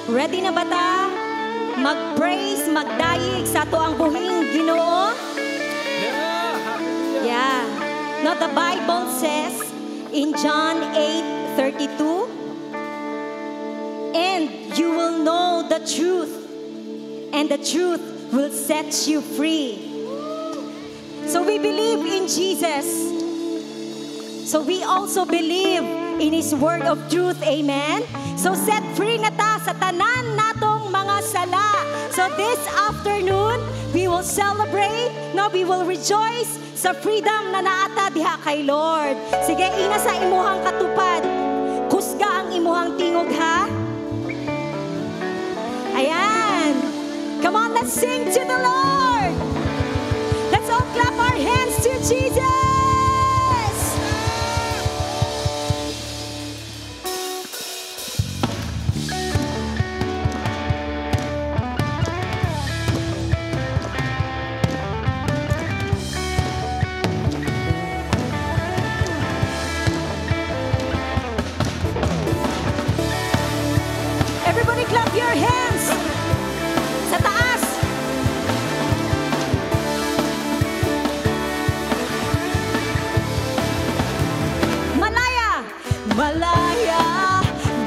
Ready na ba ta? Mag-praise, magdayig sa ato ang buhing Ginoo? Yeah. Now the Bible says in John 8:32, and you will know the truth, and the truth will set you free. So we believe in Jesus. So we also believe in His word of truth. Amen? So set free na ta sa tanan natong mga sala. So this afternoon, we will celebrate, no, we will rejoice sa freedom na naata diha kay Lord. Sige, ina sa imuhang katupad. Kusga ang imuhang tingog, ha? Ayan. Come on, let's sing to the Lord. Let's all clap our hands to Jesus. Everybody clap your hands. Sa taas. Malaya. Malaya.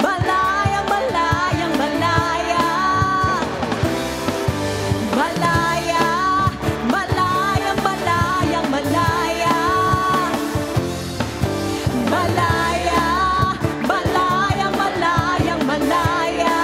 Malaya, malayang malaya. Malaya. Malayang malayang malaya. Malaya. Malayang malayang malaya.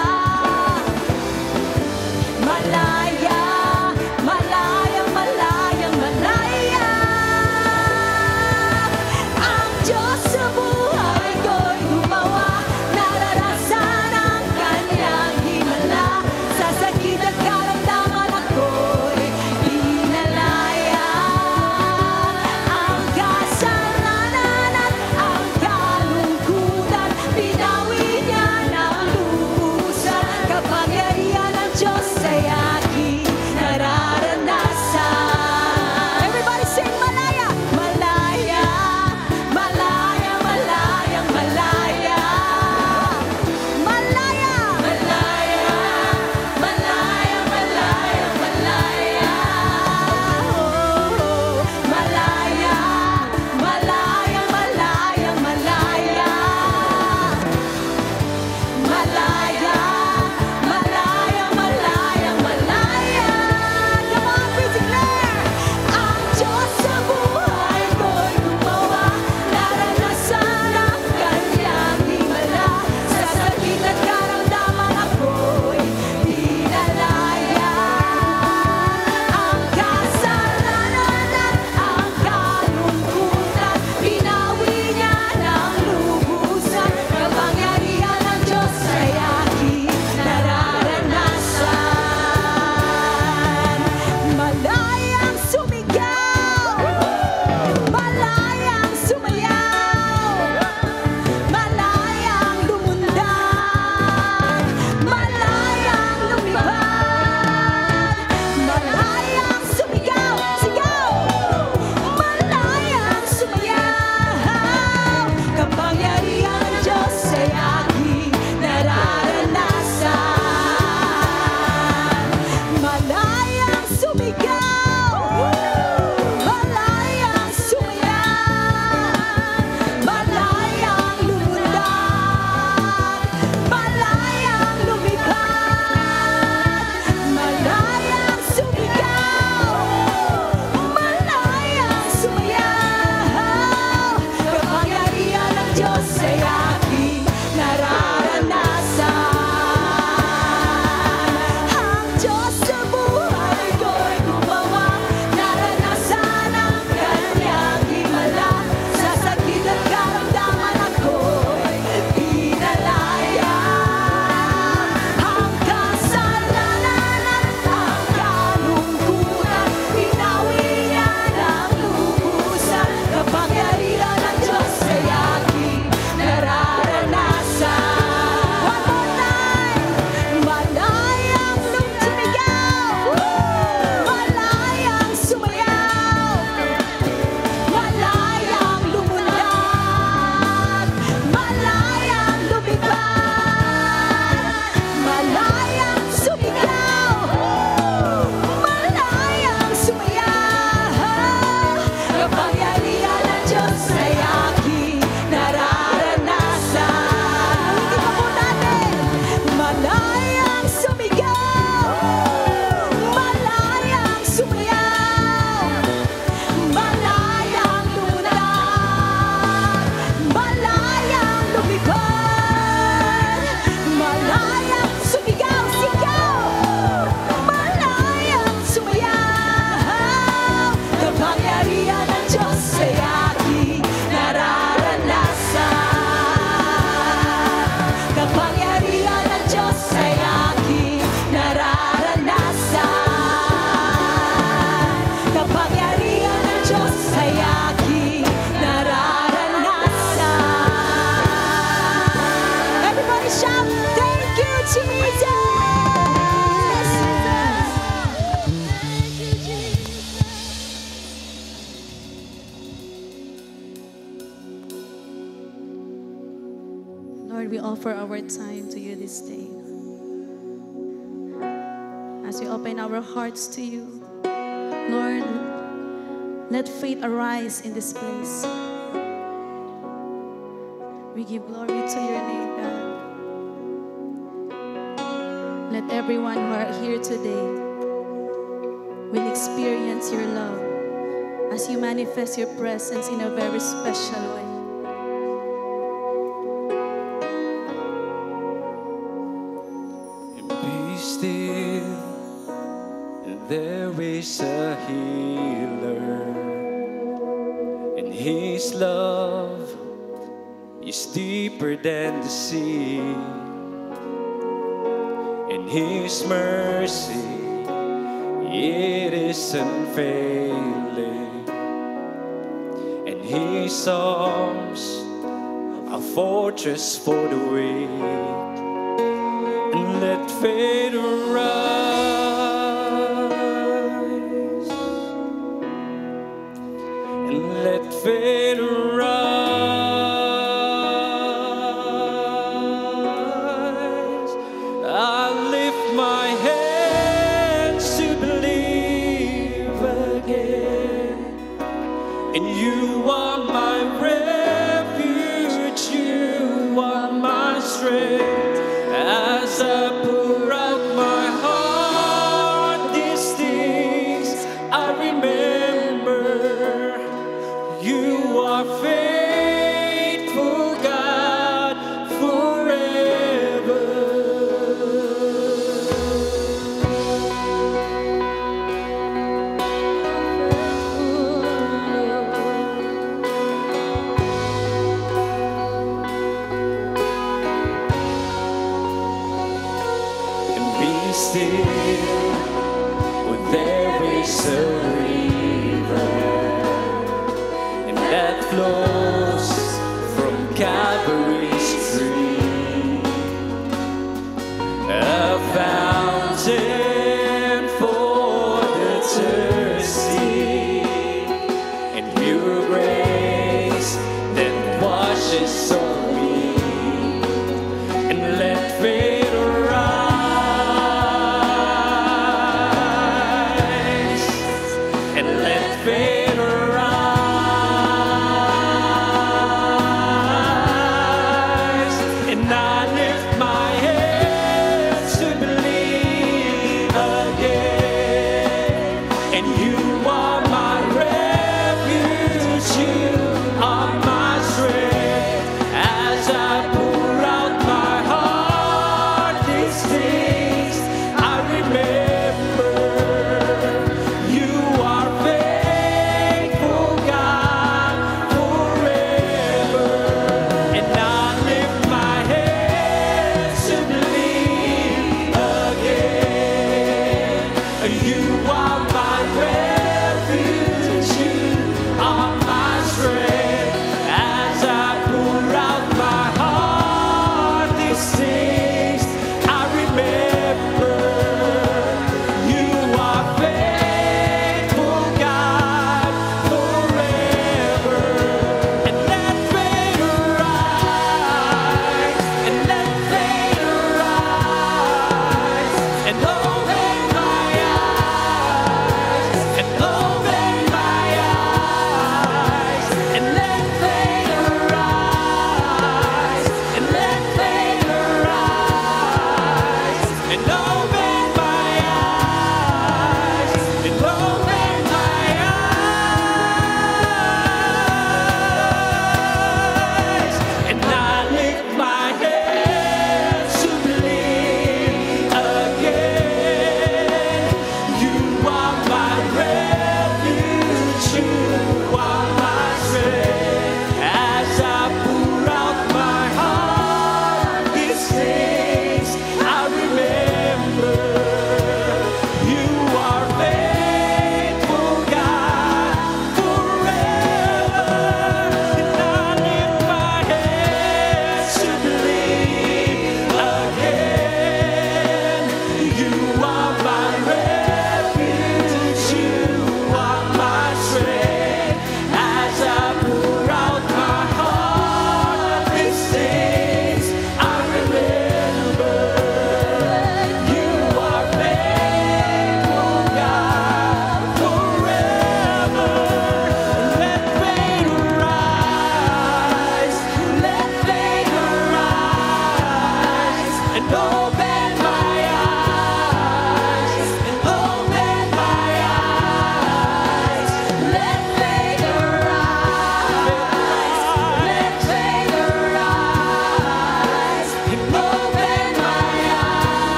Lord, we offer our time to you this day. As we open our hearts to you, Lord, let faith arise in this place. We give glory to your name, God. Let everyone who are here today will experience your love as you manifest your presence in a very special way. And be still, there is a healer, and his love is deeper than the sea, and his mercy, it is unfailing, and his arms a fortress for the weak. And let faith arise, and let faith arise. I lift my hands to believe again, and you are my refuge, you are my strength. As I pour out my heart, these things I remember. You are faithful, God, forever. Still, when there is a river, and that flows from Calvary's tree, a fountain for the thirsty, and pure grace that washes over me, and let faith faith arise.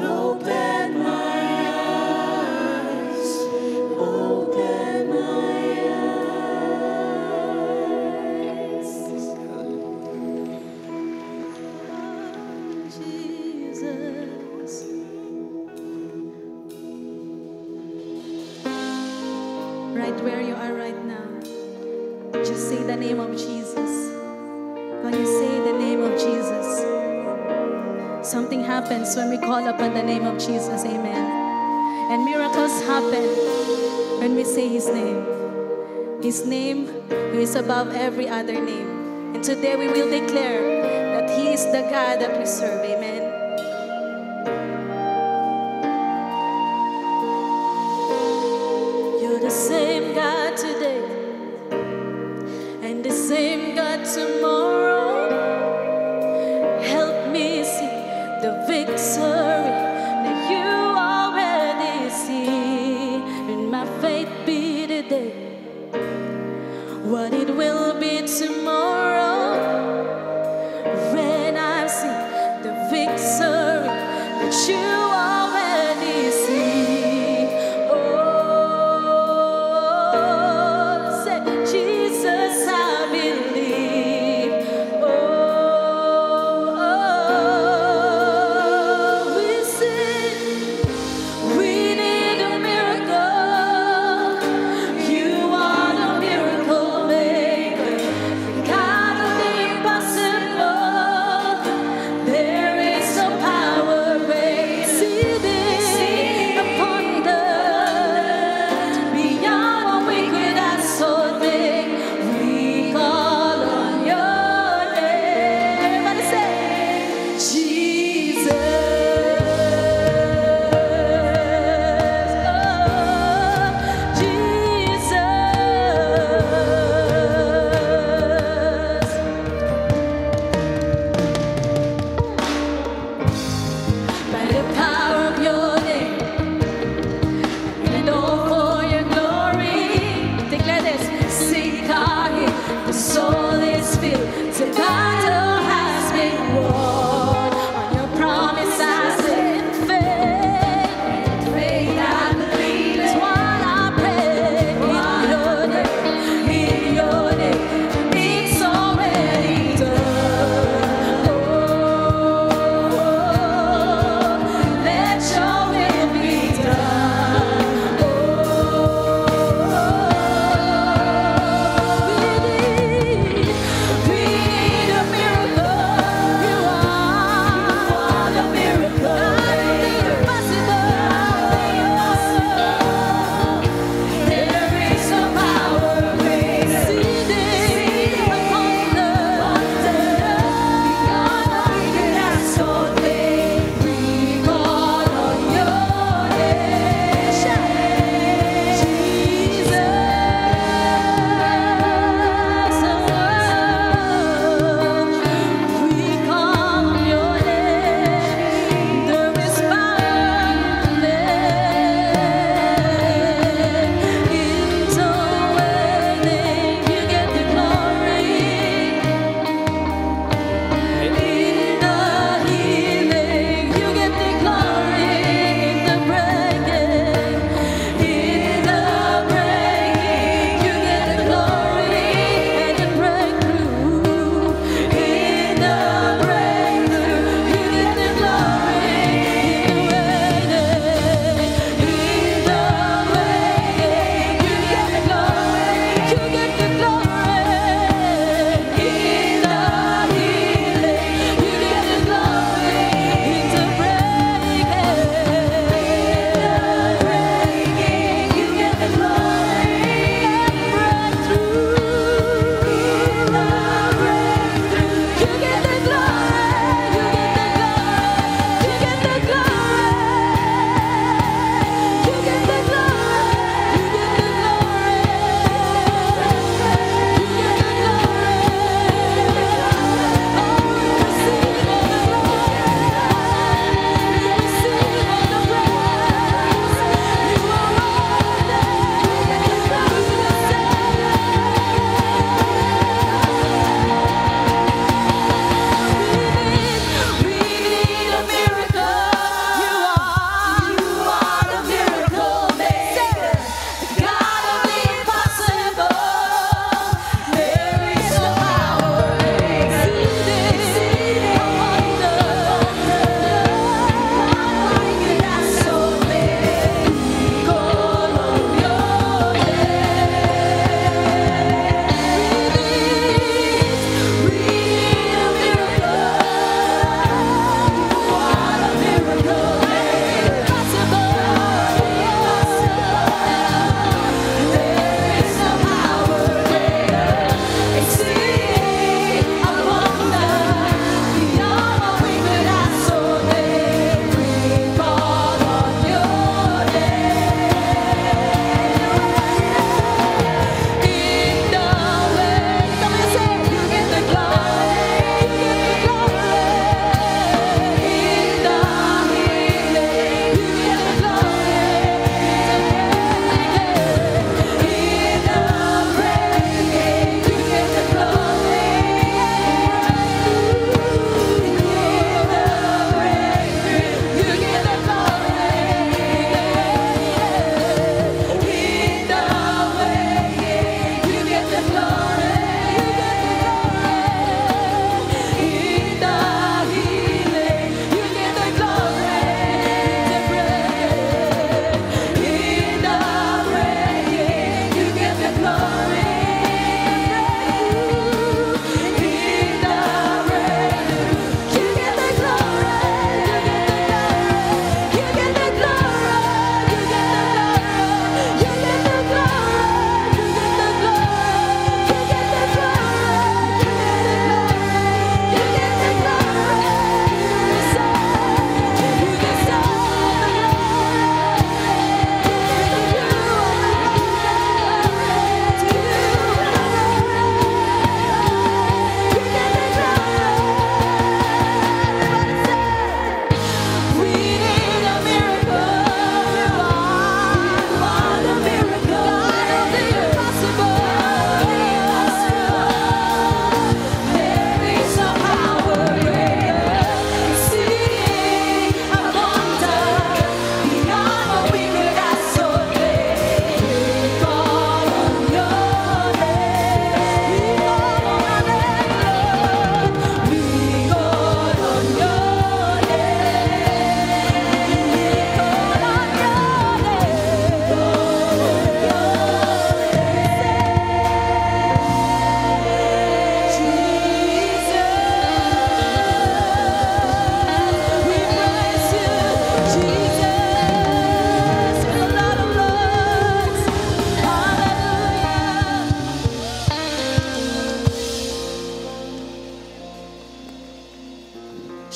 Open my eyes, open my eyes. Jesus. Right where you are right now, just say the name of Jesus. When you say the name of Jesus, something happens when we call upon the name of Jesus. Amen. And miracles happen when we say His name. His name who is above every other name. And today we will declare that He is the God that we serve. Amen. You're the same God today and the same God tomorrow. Help me see the victory that you already see. And my faith be today what it will be tomorrow when I see the victory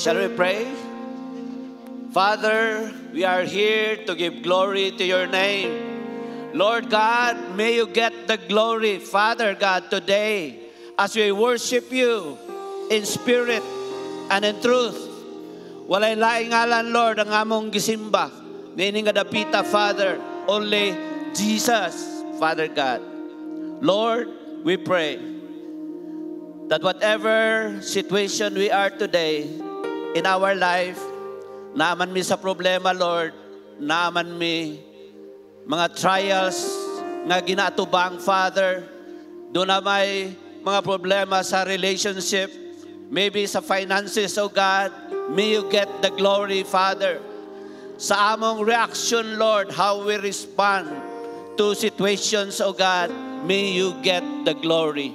Shall we pray? Father, we are here to give glory to your name. Lord God, may you get the glory, Father God, today as we worship you in spirit and in truth. Walay laing ngalan, Lord, ang among gisimba. Nining adapita, Father, only Jesus, Father God. Lord, we pray that whatever situation we are today in our life, naaman mi sa problema, Lord, naaman mi mga trials nga ginatubang, Father, doon na may mga problema sa relationship, maybe sa finances, oh God, may you get the glory, Father. Sa among reaction, Lord, how we respond to situations, oh God, may you get the glory.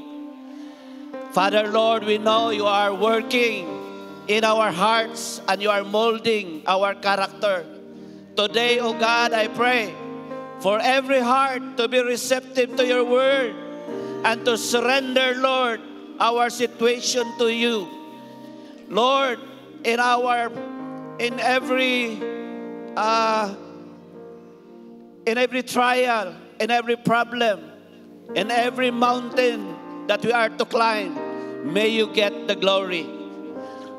Father, Lord, we know you are working in our hearts and you are molding our character. Today, oh God, I pray for every heart to be receptive to your word and to surrender, Lord, our situation to you. Lord, in every trial, in every problem, in every mountain that we are to climb, may you get the glory.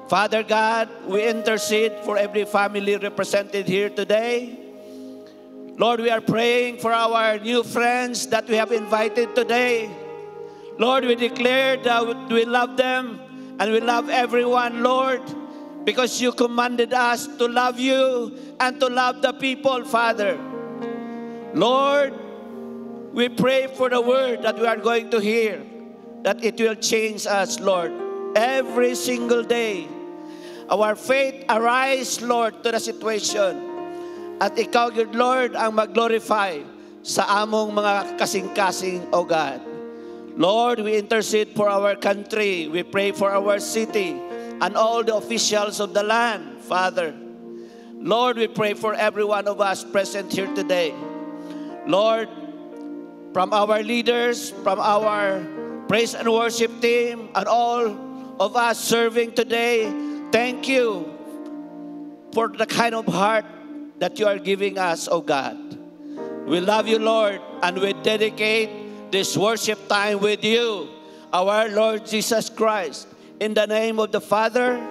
Father God, we intercede for every family represented here today. Lord, we are praying for our new friends that we have invited today. Lord, we declare that we love them and we love everyone, Lord, because you commanded us to love you and to love the people, Father. Lord, we pray for the word that we are going to hear, that it will change us, Lord, every single day. Our faith arise, Lord, to the situation. At ikaw, good Lord, ang mag-glorify sa among mga kasing-kasing, O God. Lord, we intercede for our country. We pray for our city and all the officials of the land, Father. Lord, we pray for every one of us present here today. Lord, from our leaders, from our praise and worship team, and all of us serving today, thank you for the kind of heart that you are giving us, O God. We love you, Lord, and we dedicate this worship time with you, our Lord Jesus Christ, in the name of the Father,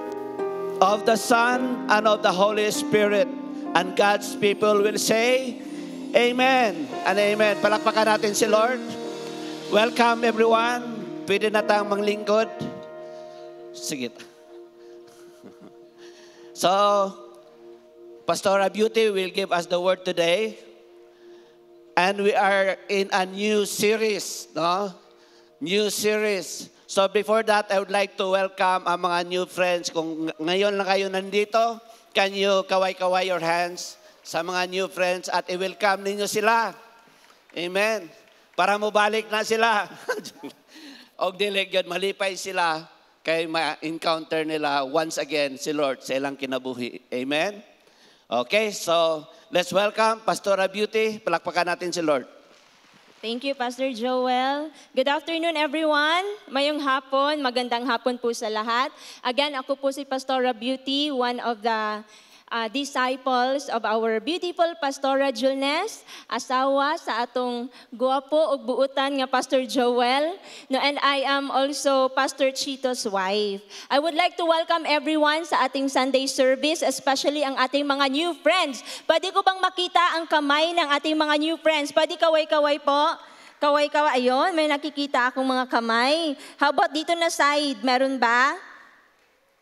of the Son, and of the Holy Spirit. And God's people will say, Amen and Amen. Palakpakan natin si Lord. Welcome everyone. Pwede na tayong manglingkod. Sige. So, Pastora Beauty will give us the word today. And we are in a new series, no? New series. So before that, I would like to welcome ang mga new friends. Kung ngayon lang kayo nandito, can you kaway-kaway your hands sa mga new friends at i-welcome ninyo sila. Amen. Para mabalik na sila. Og diligyan, malipay sila kay ma-encounter nila once again si Lord sa ilang kinabuhi. Amen. Okay, so let's welcome Pastora Beauty. Palakpakan natin si Lord. Thank you, Pastor Joel. Good afternoon, everyone. Mayong hapon, magandang hapon po sa lahat. Again, ako po si Pastora Beauty, one of the disciples of our beautiful Pastora Julnes, asawa sa atong guwapo ug buutan nga Pastor Joel. No, and I am also Pastor Chito's wife. I would like to welcome everyone sa ating Sunday service, especially ang ating mga new friends. Pwede ko bang makita ang kamay ng ating mga new friends? Pwede kaway-kaway po? Kaway-kaway. Ayun, may nakikita akong mga kamay. How about dito na side? Meron ba?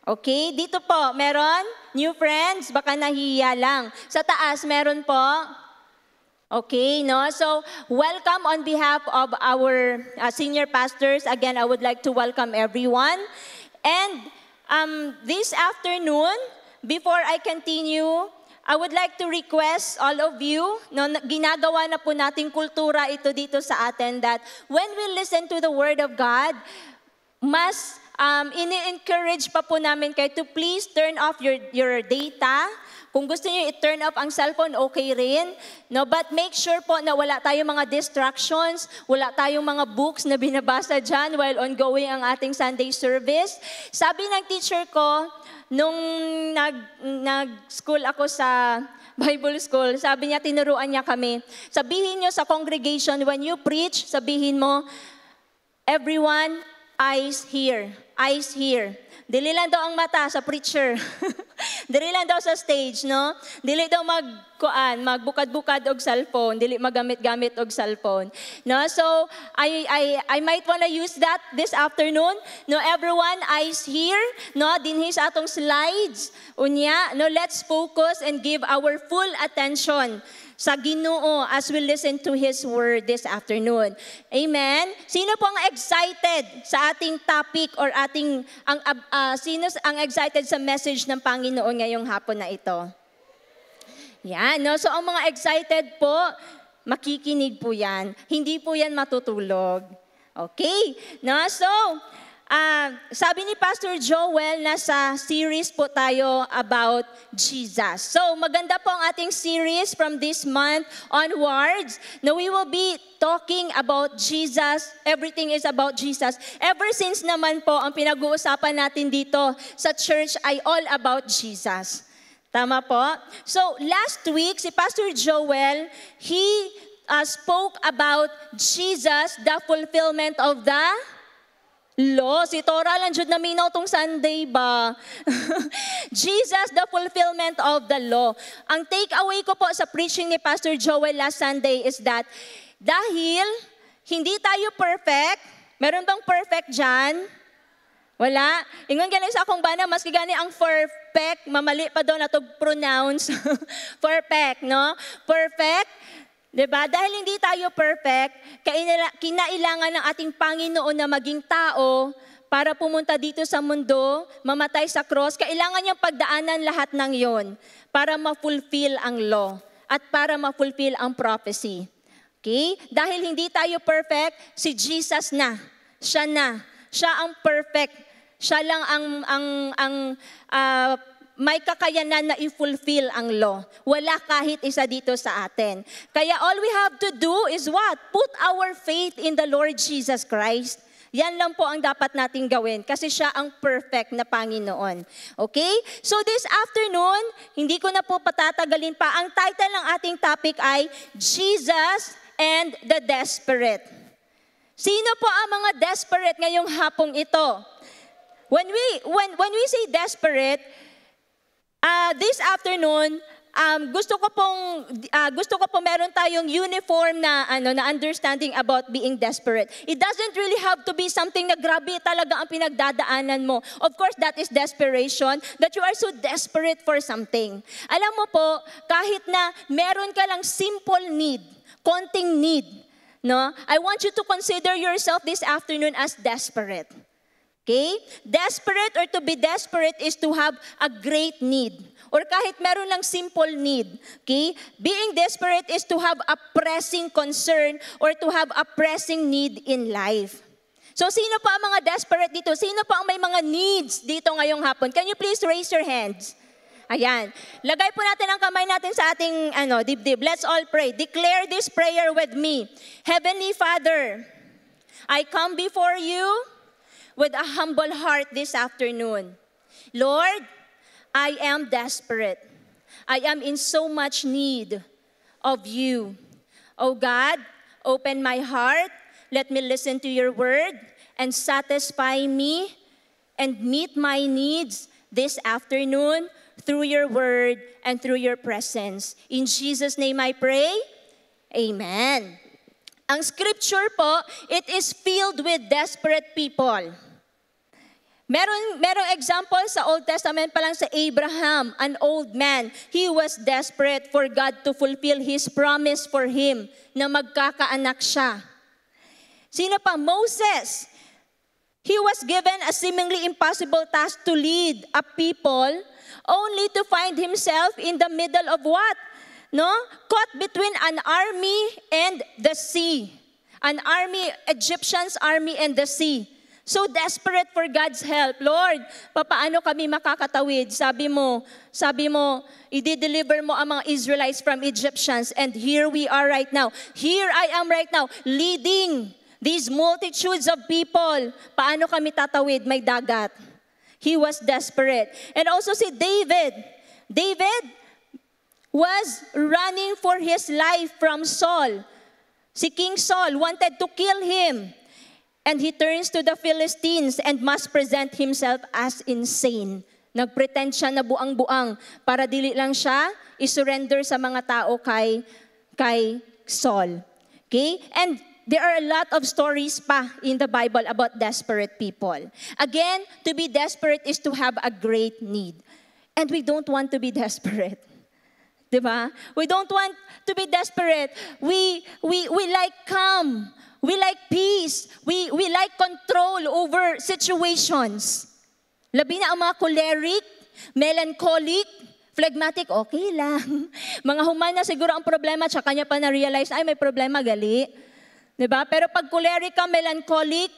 Okay, dito po, meron? New friends? Baka nahiya lang. Sa taas, meron po? Okay, no? So, welcome on behalf of our senior pastors. Again, I would like to welcome everyone. And this afternoon, before I continue, I would like to request all of you, no, ginagawa na po nating kultura ito dito sa atin, that when we listen to the Word of God, ini-encourage pa po namin kayo to please turn off your data, Kung gusto niyo i-turn off ang cellphone, okay rin. No? But make sure po na wala tayong mga distractions, wala tayong mga books na binabasa dyan while ongoing ang ating Sunday service. Sabi ng teacher ko, nung nag-school ako sa Bible school, sabi niya, tinuruan niya kami, sabihin niyo sa congregation, when you preach, sabihin mo, everyone, eyes here. Eyes here. Dili lang daw ang mata sa preacher. Dili lang daw sa stage, no? Dili daw magbukad-bukad og cellphone, dili magamit-gamit og cellphone. No? So, I might wanna use that this afternoon. No, everyone, eyes here, no? Dinhi sa atong slides. Unya, no, let's focus and give our full attention sa Ginoo as we listen to His Word this afternoon. Amen? Sino po ang excited sa ating topic or sino ang excited sa message ng Panginoon ngayong hapon na ito? Yan, no? So ang mga excited po, makikinig po yan. Hindi po yan matutulog. Okay? No? So, sabi ni Pastor Joel, nasa series po tayo about Jesus. So, maganda po ang ating series from this month onwards. Now, we will be talking about Jesus. Everything is about Jesus. Ever since naman po, ang pinag-uusapan natin dito sa church ay all about Jesus. Tama po? So, last week, si Pastor Joel, he spoke about Jesus, the fulfillment of the law. Si Tora lang jud naminaw tong Sunday ba? Jesus, the fulfillment of the law. Ang takeaway ko po sa preaching ni Pastor Joel last Sunday is that dahil hindi tayo perfect, meron bang perfect dyan? Wala? Ingon gani sa akong bana, mas gani ang perfect, mamali pa doon na to pronounce. Perfect, no? Perfect. Diba? Dahil hindi tayo perfect, kinailangan ng ating Panginoon na maging tao para pumunta dito sa mundo, mamatay sa cross. Kailangan niyang pagdaanan lahat ng yon para ma-fulfill ang law at para ma-fulfill ang prophecy. Okay? Dahil hindi tayo perfect, si Jesus na. Siya na. Siya ang perfect. Siya lang ang may kakayanan na i-fulfill ang law. Wala kahit isa dito sa atin. Kaya all we have to do is what? Put our faith in the Lord Jesus Christ. Yan lang po ang dapat nating gawin kasi siya ang perfect na Panginoon. Okay? So this afternoon, hindi ko na po patatagalin pa. Ang title ng ating topic ay Jesus and the Desperate. Sino po ang mga desperate ngayong hapong ito? When we say desperate, this afternoon, gusto ko po meron tayong uniform na understanding about being desperate. It doesn't really have to be something na grabe talaga ang pinagdadaanan mo. Of course, that is desperation, that you are so desperate for something. Alam mo po, kahit na meron ka lang simple need, konting need, no? I want you to consider yourself this afternoon as desperate. Okay? Desperate or to be desperate is to have a great need. Or kahit meron lang simple need. Okay? Being desperate is to have a pressing concern or to have a pressing need in life. So sino pa ang mga desperate dito? Sino pa ang may mga needs dito ngayong hapon? Can you please raise your hands? Ayan. Lagay po natin ang kamay natin sa ating dibdib. Let's all pray. Declare this prayer with me. Heavenly Father, I come before you with a humble heart this afternoon. Lord, I am desperate. I am in so much need of you. Oh God, open my heart. Let me listen to your word and satisfy me and meet my needs this afternoon through your word and through your presence. In Jesus' name I pray. Amen. Ang scripture po, it is filled with desperate people. Merong example sa Old Testament pa lang sa Abraham, an old man. He was desperate for God to fulfill His promise for him na magkakaanak siya. Sino pa? Moses. He was given a seemingly impossible task to lead a people only to find himself in the middle of what? No? Caught between an army and the sea. An army, Egyptian's army and the sea. So desperate for God's help. Lord, papaano kami makakatawid? Sabi mo, i-deliver mo ang mga Israelites from Egyptians. And here we are right now. Here I am right now, leading these multitudes of people. Paano kami tatawid? May dagat. He was desperate. And also si David. David was running for his life from Saul. Si King Saul wanted to kill him. And he turns to the Philistines and must present himself as insane. Nagpretend siya na buang-buang para dili lang siya isurrender sa mga tao kay Saul. Okay? And there are a lot of stories pa in the Bible about desperate people. Again, to be desperate is to have a great need. And we don't want to be desperate. Diba? We don't want to be desperate. We like calm. We like peace. We like control over situations. Labi na ang mga choleric, melancholic, phlegmatic, okay lang. Mga humana siguro ang problema, tsaka kanya pa na-realize, ay may problema, gali. Diba? Pero pag choleric ka, melancholic,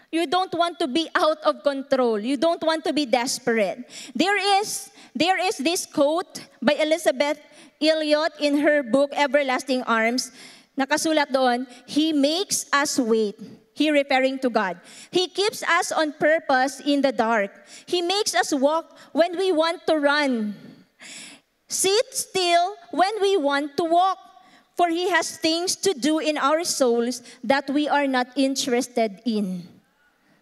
you don't want to be out of control. You don't want to be desperate. There is this quote by Elizabeth Elliot in her book, Everlasting Arms. Nakasulat doon, He makes us wait. He referring to God. He keeps us on purpose in the dark. He makes us walk when we want to run. Sit still when we want to walk. For He has things to do in our souls that we are not interested in.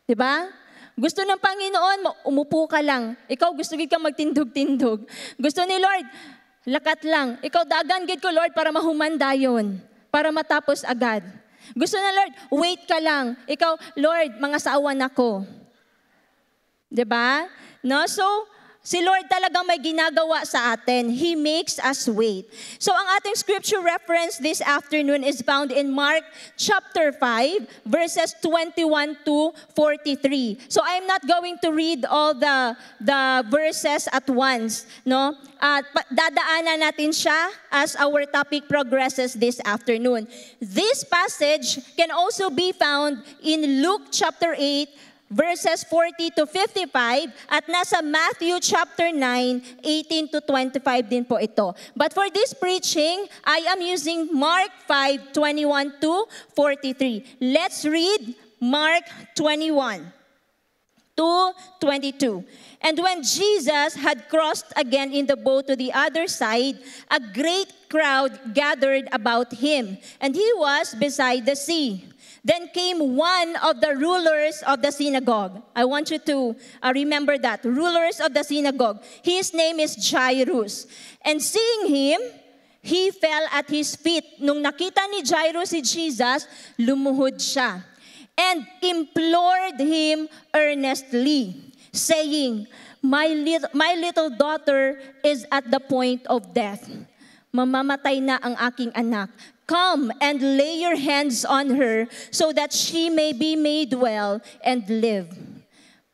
Diba? Gusto ng Panginoon, umupo ka lang. Ikaw gusto gid ka magtindog-tindog. Gusto ni Lord, lakat lang. Ikaw dagan gid ko, Lord, para mahumanda yon. Para matapos agad. Gusto na, Lord, wait ka lang. Ikaw, Lord, mga saawan ako. Diba? No? So, si Lord talagang may ginagawa sa atin. He makes us wait. So, ang ating scripture reference this afternoon is found in Mark chapter 5, verses 21 to 43. So, I'm not going to read all the verses at once. No? Dadaanan natin siya as our topic progresses this afternoon. This passage can also be found in Luke chapter 8, verses 40 to 55, at nasa Matthew chapter 9, 18 to 25 din po ito. But for this preaching, I am using Mark 5, 21 to 43. Let's read Mark 21 to 22. And when Jesus had crossed again in the boat to the other side, a great crowd gathered about him, and he was beside the sea. Then came one of the rulers of the synagogue. I want you to remember that. Rulers of the synagogue. His name is Jairus. And seeing him, he fell at his feet. Nung nakita ni Jairus si Jesus, lumuhod siya. And implored him earnestly, saying, My little daughter is at the point of death. Mamamatay na ang aking anak. Come and lay your hands on her so that she may be made well and live.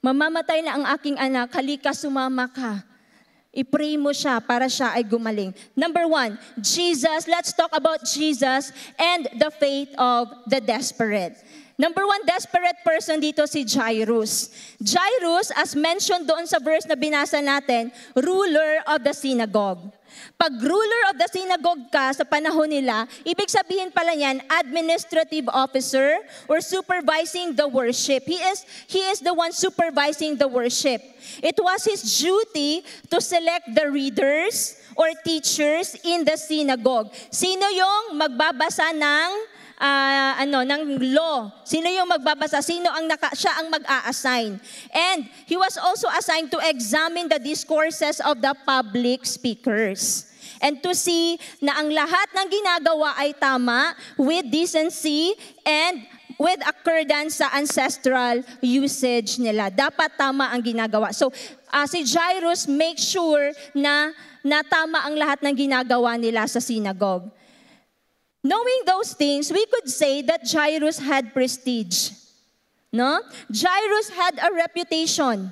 Mamamatay na ang aking anak, halika sumama ka. I-pray mo siya para siya ay gumaling. Number 1, Jesus. Let's talk about Jesus and the faith of the desperate. Number 1, desperate person dito si Jairus. Jairus, as mentioned doon sa verse na binasa natin, ruler of the synagogue. Pag ruler of the synagogue ka sa panahon nila, ibig sabihin pala niyan, administrative officer or supervising the worship. He is the one supervising the worship. It was his duty to select the readers or teachers in the synagogue. Sino yung magbabasa ng law? Sino yung magbabasa? Siya ang mag-a-assign? And he was also assigned to examine the discourses of the public speakers. And to see na ang lahat ng ginagawa ay tama with decency and with accordance sa ancestral usage nila. Dapat tama ang ginagawa. So, si Jairus make sure na tama ang lahat ng ginagawa nila sa synagogue. Knowing those things, we could say that Jairus had prestige. No? Jairus had a reputation.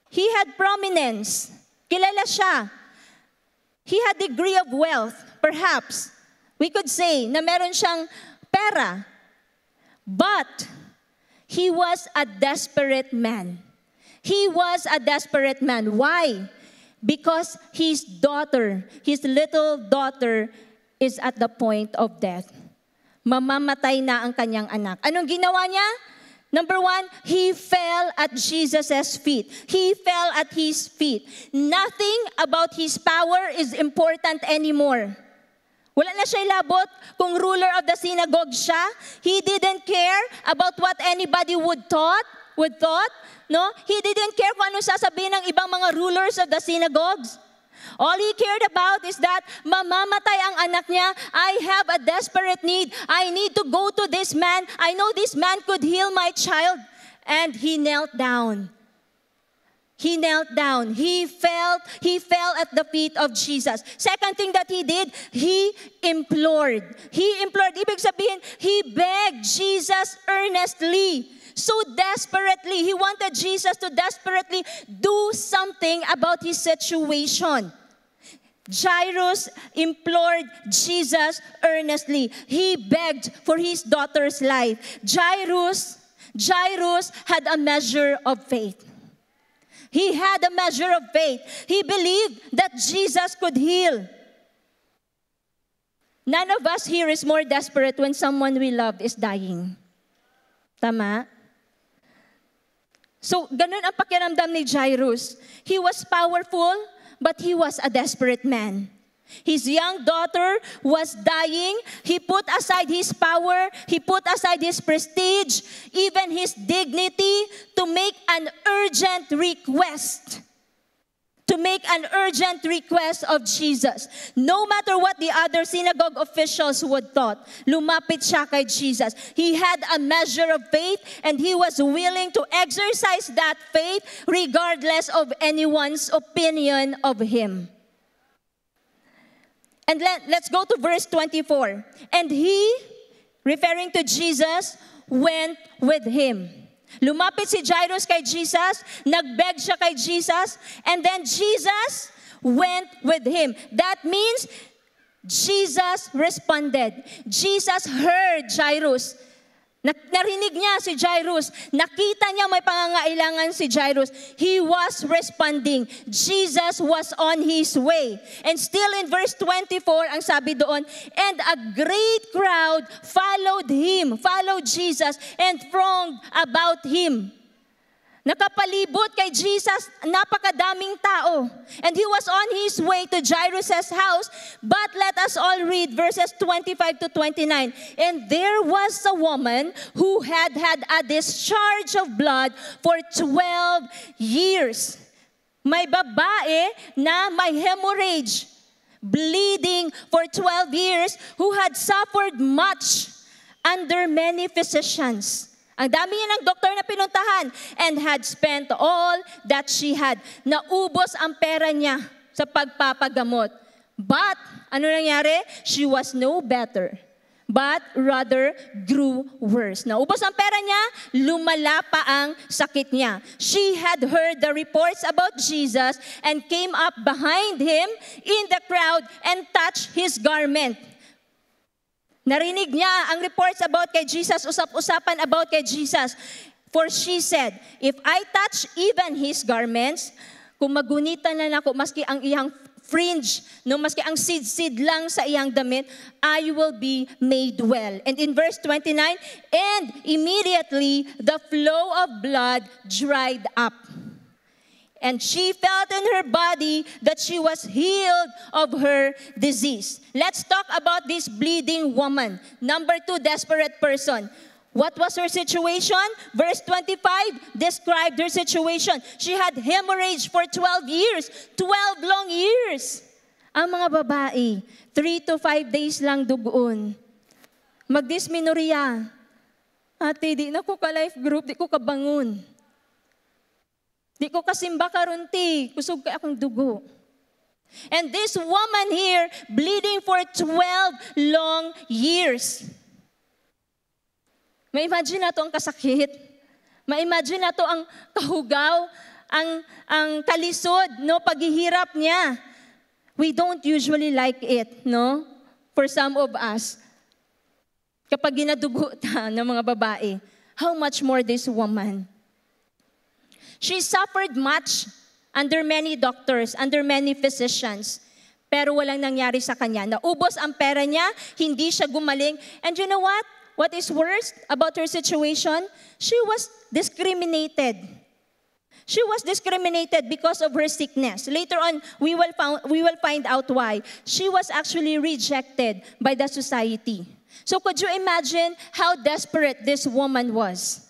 He had prominence. Kilala siya. He had degree of wealth. Perhaps, we could say na meron siyang pera. But, he was a desperate man. He was a desperate man. Why? Because his daughter, his little daughter, is at the point of death. Mamamatay na ang kanyang anak. Anong ginawa niya? Number one, he fell at Jesus' feet. He fell at his feet. Nothing about his power is important anymore. Wala na siya ilabot kung ruler of the synagogue siya. He didn't care about what anybody would thought. No? He didn't care kung ano sasabihin ng ibang mga rulers of the synagogues. All he cared about is that mamamatay ang anak niya. I have a desperate need. I need to go to this man. I know this man could heal my child. And he knelt down. He knelt down. He fell at the feet of Jesus. Second thing that he did, he implored. He implored. Ibig sabihin, he begged Jesus earnestly. So desperately, he wanted Jesus to desperately do something about his situation. Jairus implored Jesus earnestly. He begged for his daughter's life. Jairus had a measure of faith. He had a measure of faith. He believed that Jesus could heal. None of us here is more desperate when someone we love is dying. Tama? So, ganun ang pakiramdam ni Jairus. He was powerful, but he was a desperate man. His young daughter was dying. He put aside his power. He put aside his prestige, even his dignity, to make an urgent request. To make an urgent request of Jesus. No matter what the other synagogue officials would thought, lumapit siya kay Jesus. He had a measure of faith and he was willing to exercise that faith regardless of anyone's opinion of him. And let's go to verse 24. And he, referring to Jesus, went with him. Lumapit si Jairus kay Jesus, nagbeg siya kay Jesus, and then Jesus went with him. That means Jesus responded. Jesus heard Jairus. Narinig niya si Jairus. Nakita niya may pangangailangan si Jairus. He was responding. Jesus was on his way. And still in verse 24, ang sabi doon, and a great crowd followed Jesus, and thronged about him. Nakapalibot kay Jesus, napakadaming tao. And he was on his way to Jairus' house. But let us all read verses 25 to 29. And there was a woman who had a discharge of blood for 12 years. May babae na may hemorrhage, bleeding for 12 years, who had suffered much under many physicians. Ang dami niya ng doktor na pinuntahan, and had spent all that she had. Naubos ang pera niya sa pagpapagamot. But, ano nangyari? She was no better, but rather grew worse. Naubos ang pera niya, lumala pa ang sakit niya. She had heard the reports about Jesus and came up behind him in the crowd and touched his garment. Narinig niya ang reports about kay Jesus, usap-usapan about kay Jesus. For she said, if I touch even his garments, kung magunitan na ako, maski ang iyang fringe, no, maski ang sid-sid lang sa iyang damit, I will be made well. And in verse 29, and immediately the flow of blood dried up. And she felt in her body that she was healed of her disease. Let's talk about this bleeding woman. Number 2, desperate person. What was her situation? Verse 25 described her situation. She had hemorrhage for 12 years. 12 long years. Ang mga babae, 3 to 5 days lang dugoon. Magdysmenorrhea. Ate, di na ko ka-life group, di ko kabangon. Di ko kasimba karunti, kusog ka akong dugo. And this woman here, bleeding for 12 long years. Ma-imagine na to ang kasakit. Ma-imagine na to ang kahugaw, ang kalisod, no, paghihirap niya. We don't usually like it, no? For some of us. Kapag ginadugo ta ng mga babae. How much more this woman? She suffered much under many doctors, under many physicians. Pero walang nangyari sa kanya. Naubos ang pera niya, hindi siya gumaling. And you know what? What is worse about her situation? She was discriminated. She was discriminated because of her sickness. Later on, we will find out why. She was actually rejected by the society. So could you imagine how desperate this woman was?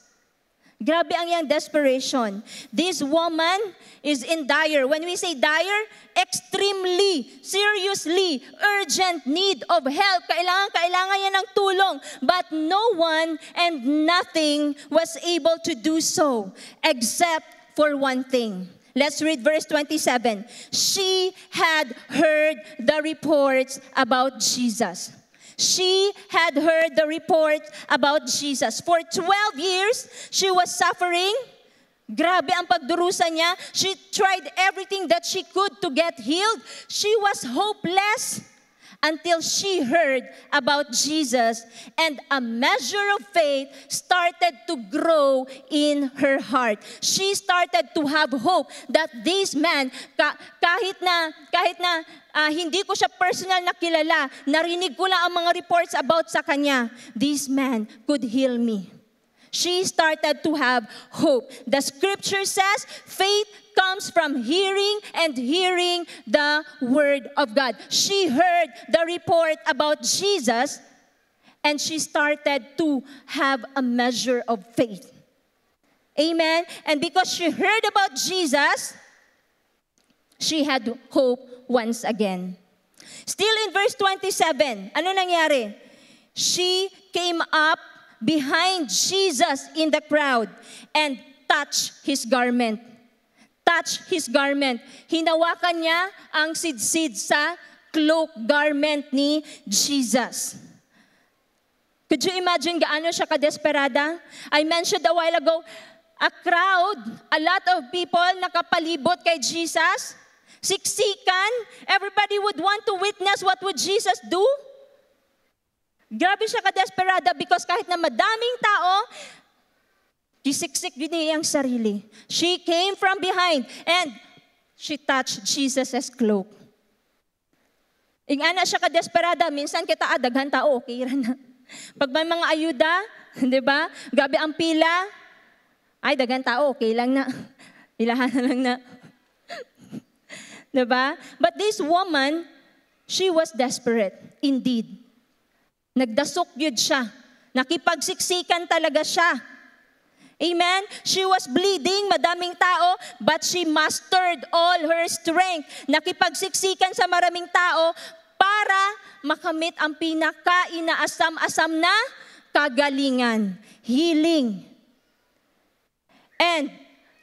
Grabe ang iyang desperation. This woman is in dire. When we say dire, extremely, seriously, urgent need of help. Kailangan niya ng tulong. But no one and nothing was able to do so except for one thing. Let's read verse 27. She had heard the reports about Jesus. She had heard the report about Jesus. For 12 years, she was suffering. Grabe ang pagdurusa niya. She tried everything that she could to get healed. She was hopeless until she heard about Jesus, and a measure of faith started to grow in her heart. She started to have hope that this man, kahit na hindi ko siya personal na kilala, narinig ko lang ang mga reports about sa kanya, this man could heal me. She started to have hope. The scripture says, faith comes from hearing and hearing the word of God. She heard the report about Jesus and she started to have a measure of faith. Amen? And because she heard about Jesus, she had hope once again. Still in verse 27, ano nangyari? She came up behind Jesus in the crowd and touched his garment. Touched his garment. Hinawakan niya ang sidsid sa cloak garment ni Jesus. Could you imagine gaano siya kadesperada? I mentioned a while ago, a crowd, a lot of people nakapalibot kay Jesus. Siksikan, everybody would want to witness what would Jesus do. Grabe siya kadesperada because kahit na madaming tao, gisiksik din niya ang sarili. She came from behind and she touched Jesus' cloak. Ingana siya kadesperada, minsan kita daghan tao, okay ra na. Pag may mga ayuda, di ba? Grabe ang pila, ay daghan tao, okay lang na. Ilahan na lang na. Di ba? But this woman, she was desperate indeed. Nagdasok yun siya. Nakipagsiksikan talaga siya. Amen? She was bleeding, madaming tao, but she mastered all her strength. Nakipagsiksikan sa maraming tao para makamit ang pinaka-inaasam-asam na kagalingan, healing. And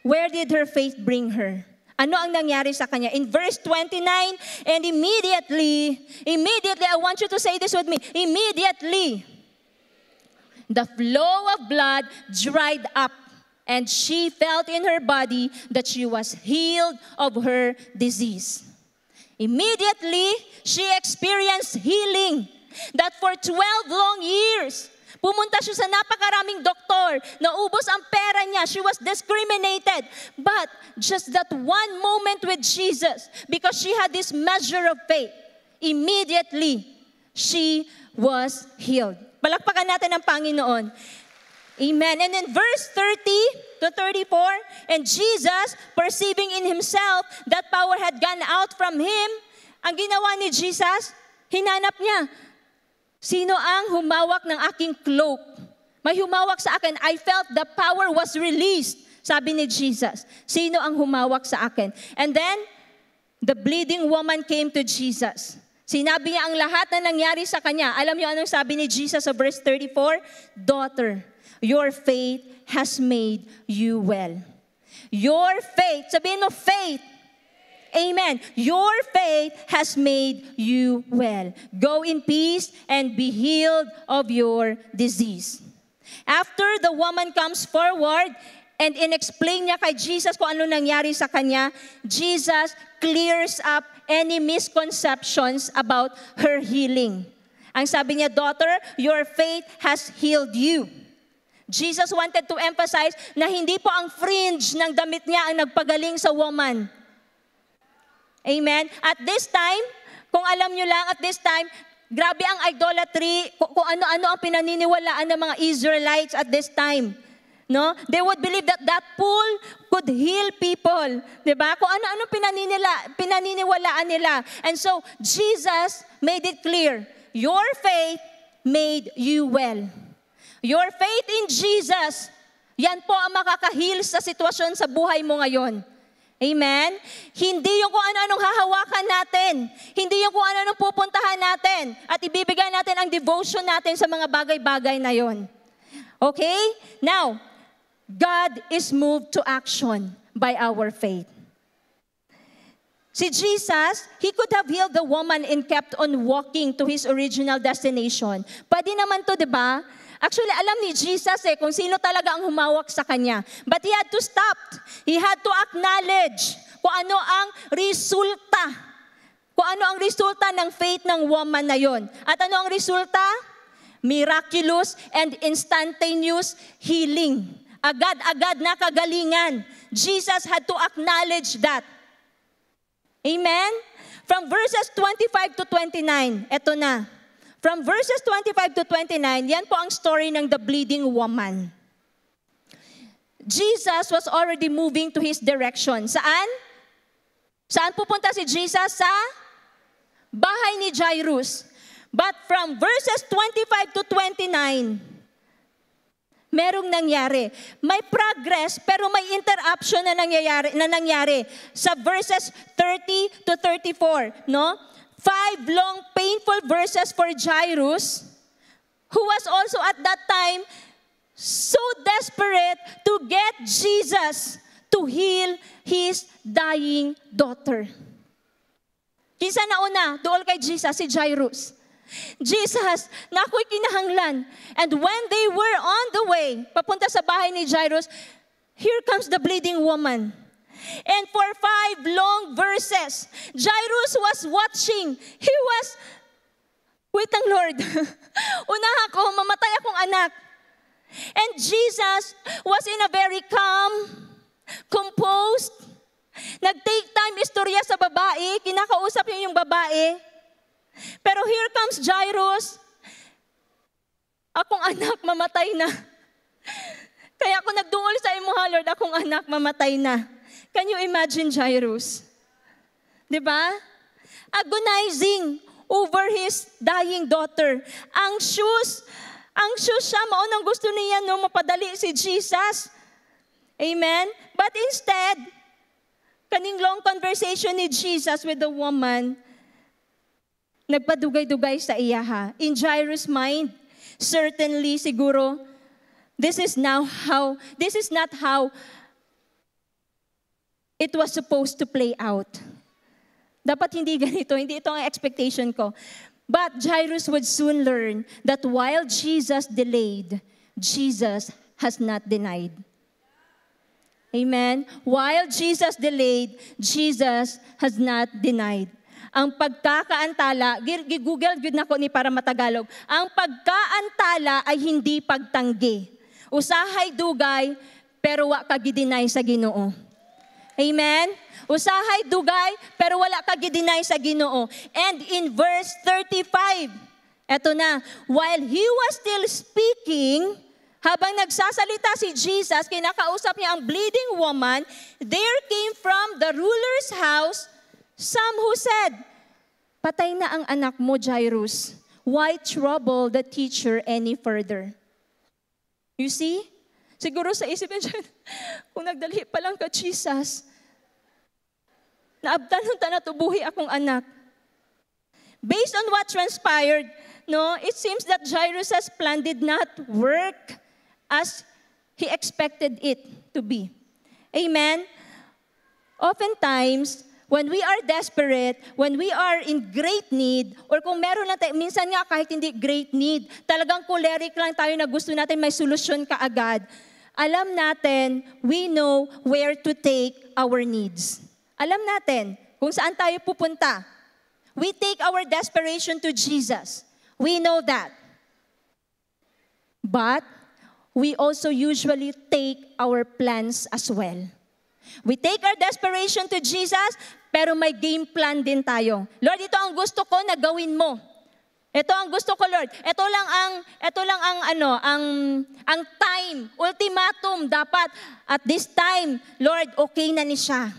where did her faith bring her? Ano ang nangyari sa kanya? In verse 29, and immediately, I want you to say this with me, immediately, the flow of blood dried up, and she felt in her body that she was healed of her disease. Immediately, she experienced healing that for 12 long years, pumunta siya sa napakaraming doktor, naubos ang pera niya, she was discriminated. But just that one moment with Jesus, because she had this measure of faith, immediately, she was healed. Palakpakan natin ang Panginoon. Amen. And in verse 30 to 34, and Jesus, perceiving in himself that power had gone out from him, ang ginawa ni Jesus, hinanap niya, sino ang humawak ng aking cloak? May humawak sa akin. I felt the power was released. Sabi ni Jesus. Sino ang humawak sa akin? And then, the bleeding woman came to Jesus. Sinabi niya ang lahat na nangyari sa kanya. Alam niyo anong sabi ni Jesus sa verse 34? Daughter, your faith has made you well. Your faith, sabihin mo faith. Amen. Your faith has made you well. Go in peace and be healed of your disease. After the woman comes forward and in-explain niya kay Jesus kung ano nangyari sa kanya, Jesus clears up any misconceptions about her healing. Ang sabi niya, daughter, your faith has healed you. Jesus wanted to emphasize na hindi po ang fringe ng damit niya ang nagpagaling sa woman. Amen? At this time, kung alam nyo lang, at this time, grabe ang idolatry, kung ano-ano ang pinaniniwalaan ng mga Israelites at this time. No? They would believe that that pool could heal people. Diba? Kung ano-ano pinaniniwalaan nila. And so, Jesus made it clear, your faith made you well. Your faith in Jesus, yan po ang makaka-heal sa sitwasyon sa buhay mo ngayon. Amen? Hindi yung kung ano-anong hahawakan natin. Hindi yung kung ano-anong pupuntahan natin. At ibibigay natin ang devotion natin sa mga bagay-bagay na yon. Okay? Now, God is moved to action by our faith. Si Jesus, He could have healed the woman and kept on walking to His original destination. Pwede naman to, di ba? Actually, alam ni Jesus kung sino talaga ang humawak sa Kanya. But He had to stop. He had to acknowledge kung ano ang resulta. Kung ano ang resulta ng faith ng woman na yon. At ano ang resulta? Miraculous and instantaneous healing. Agad-agad na kagalingan. Jesus had to acknowledge that. Amen? From verses 25 to 29, eto na. From verses 25 to 29, yan po ang story ng the bleeding woman. Jesus was already moving to His direction. Saan? Saan pupunta si Jesus? Sa bahay ni Jairus. But from verses 25 to 29, merong nangyari. May progress, pero may interruption na nangyari sa verses 30 to 34, no? 5 long painful verses for Jairus, who was also at that time so desperate to get Jesus to heal his dying daughter. Kinsa nauna doon kay Jesus? Si Jairus. Jesus, na ako'y kinahanglan. And when they were on the way, papunta sa bahay ni Jairus, here comes the bleeding woman. And for 5 long verses, Jairus was watching. He was, wait lang Lord, unahan ko, mamatay akong anak. And Jesus was in a very calm, composed, nag-take time istorya sa babae, kinakausap niya yung babae. Pero here comes Jairus. Akong anak mamatay na. Kaya ako nagdungol sa imo, Lord, akong anak mamatay na. Can you imagine Jairus? 'Di ba? Agonizing over his dying daughter. Anxious siya, maunang gusto niya no mapadali si Jesus. Amen? But instead, kaning long conversation ni Jesus with the woman, nagpadugay-dugay sa iyaha. In Jairus' mind, certainly, siguro, this is not how it was supposed to play out. Dapat hindi ganito, hindi ito ang expectation ko. But Jairus would soon learn that while Jesus delayed, Jesus has not denied. Amen? While Jesus delayed, Jesus has not denied. Ang pagkakaantala, gi-google gud nako ni para matagalog. Ang pagkaantala ay hindi pagtanggi. Usahay dugay pero wa ka gidinay sa Ginoo. Amen. Usahay dugay pero wala ka gidinay sa Ginoo. And in verse 35, eto na, while he was still speaking, habang nagsasalita si Jesus, kinakausap niya ang bleeding woman, there came from the ruler's house some who said, patay na ang anak mo, Jairus. Why trouble the teacher any further? You see? Siguro sa isip niya, kung nagdalhi pa lang ka, Jesus, naabtan ng tanatubuhi akong anak. Based on what transpired, no, it seems that Jairus' plan did not work as he expected it to be. Amen? Oftentimes, when we are desperate, when we are in great need, or kung meron lang tayo, minsan nga kahit hindi great need, talagang choleric lang tayo na gusto natin may solusyon kaagad, alam natin, we know where to take our needs. Alam natin kung saan tayo pupunta. We take our desperation to Jesus. We know that. But we also usually take our plans as well. We take our desperation to Jesus, pero may game plan din tayo. Lord, ito ang gusto ko na gawin mo. Ito ang gusto ko, Lord. Ito lang ang time, ultimatum dapat at this time, Lord, okay na ni siya.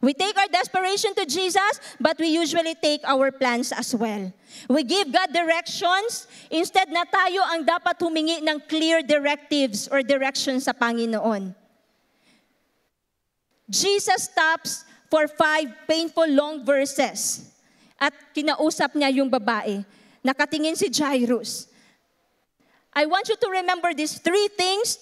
We take our desperation to Jesus, but we usually take our plans as well. We give God directions, instead na tayo ang dapat humingi ng clear directives or directions sa Panginoon. Jesus stops for 5 painful long verses at kinausap niya yung babae. Nakatingin si Jairus. I want you to remember these 3 things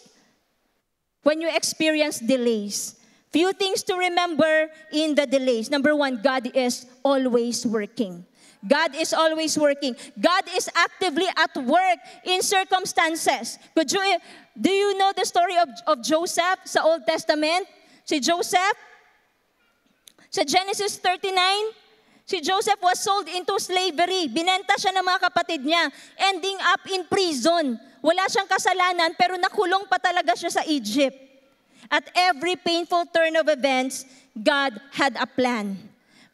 when you experience delays. Few things to remember in the delays. Number 1, God is always working. God is always working. God is actively at work in circumstances. Do you know the story of Joseph sa Old Testament? Si Joseph, sa Genesis 39, si Joseph was sold into slavery. Binenta siya ng mga kapatid niya, ending up in prison. Wala siyang kasalanan, pero nakulong pa talaga siya sa Egypt. At every painful turn of events, God had a plan.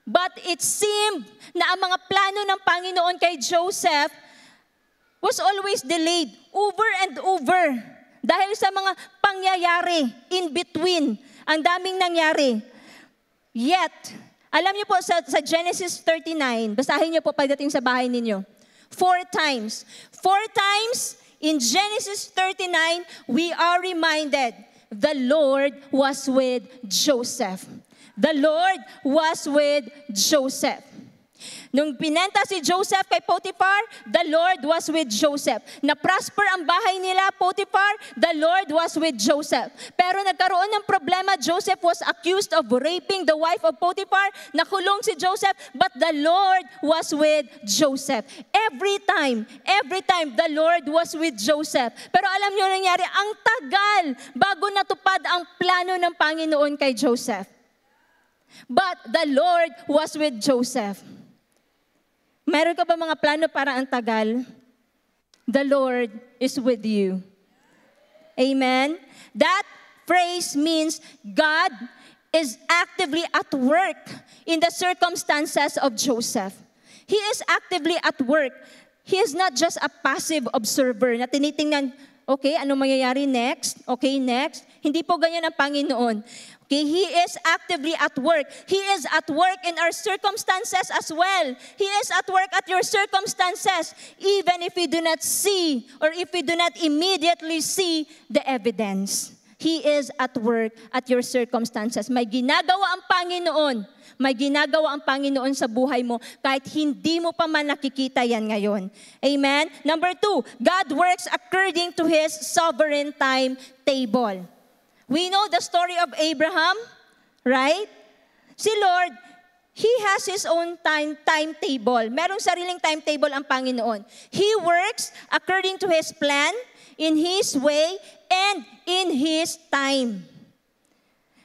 But it seemed na ang mga plano ng Panginoon kay Joseph was always delayed over and over. Dahil sa mga pangyayari in between, ang daming nangyari. Yet, alam niyo po sa Genesis 39, basahin niyo po pagdating sa bahay ninyo. 4 times in Genesis 39, we are reminded the Lord was with Joseph. The Lord was with Joseph. Nung pinenta si Joseph kay Potiphar, the Lord was with Joseph. Na-prosper ang bahay nila, Potiphar, the Lord was with Joseph. Pero nagkaroon ng problema, Joseph was accused of raping the wife of Potiphar. Nakulong si Joseph, but the Lord was with Joseph. Every time, the Lord was with Joseph. Pero alam niyo nangyari, ang tagal bago natupad ang plano ng Panginoon kay Joseph. But the Lord was with Joseph. Meron ka ba mga plano para ang tagal? The Lord is with you. Amen? That phrase means God is actively at work in the circumstances of Joseph. He is actively at work. He is not just a passive observer na tinitingnan, okay, ano mangyayari next? Okay, next. Hindi po ganyan ang Panginoon. Okay, He is actively at work. He is at work in our circumstances as well. He is at work at your circumstances, even if we do not see or if we do not immediately see the evidence. He is at work at your circumstances. May ginagawa ang Panginoon. May ginagawa ang Panginoon sa buhay mo kahit hindi mo pa man nakikita yan ngayon. Amen? Number 2, God works according to His sovereign timetable. We know the story of Abraham, right? Si Lord, He has His own timetable. Merong sariling timetable ang Panginoon. He works according to His plan, in His way, and in His time.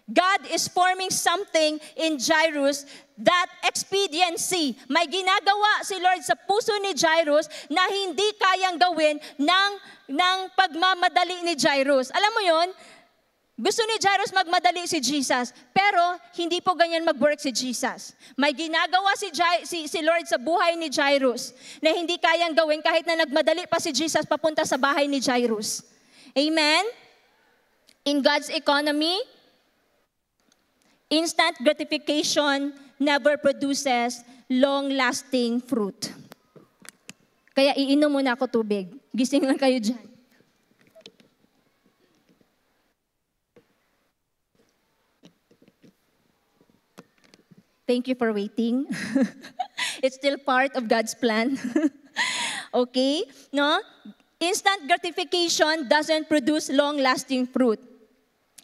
God is forming something in Jairus, that expediency. May ginagawa si Lord sa puso ni Jairus na hindi kayang gawin ng pagmamadali ni Jairus. Alam mo yon? Gusto ni Jairus magmadali si Jesus, pero hindi po ganyan mag-work si Jesus. May ginagawa si Lord sa buhay ni Jairus na hindi kayang gawin kahit na nagmadali pa si Jesus papunta sa bahay ni Jairus. Amen? In God's economy, instant gratification never produces long-lasting fruit. Kaya iinom muna ako tubig. Gising lang kayo dyan. Thank you for waiting. It's still part of God's plan. Okay? No? Instant gratification doesn't produce long-lasting fruit.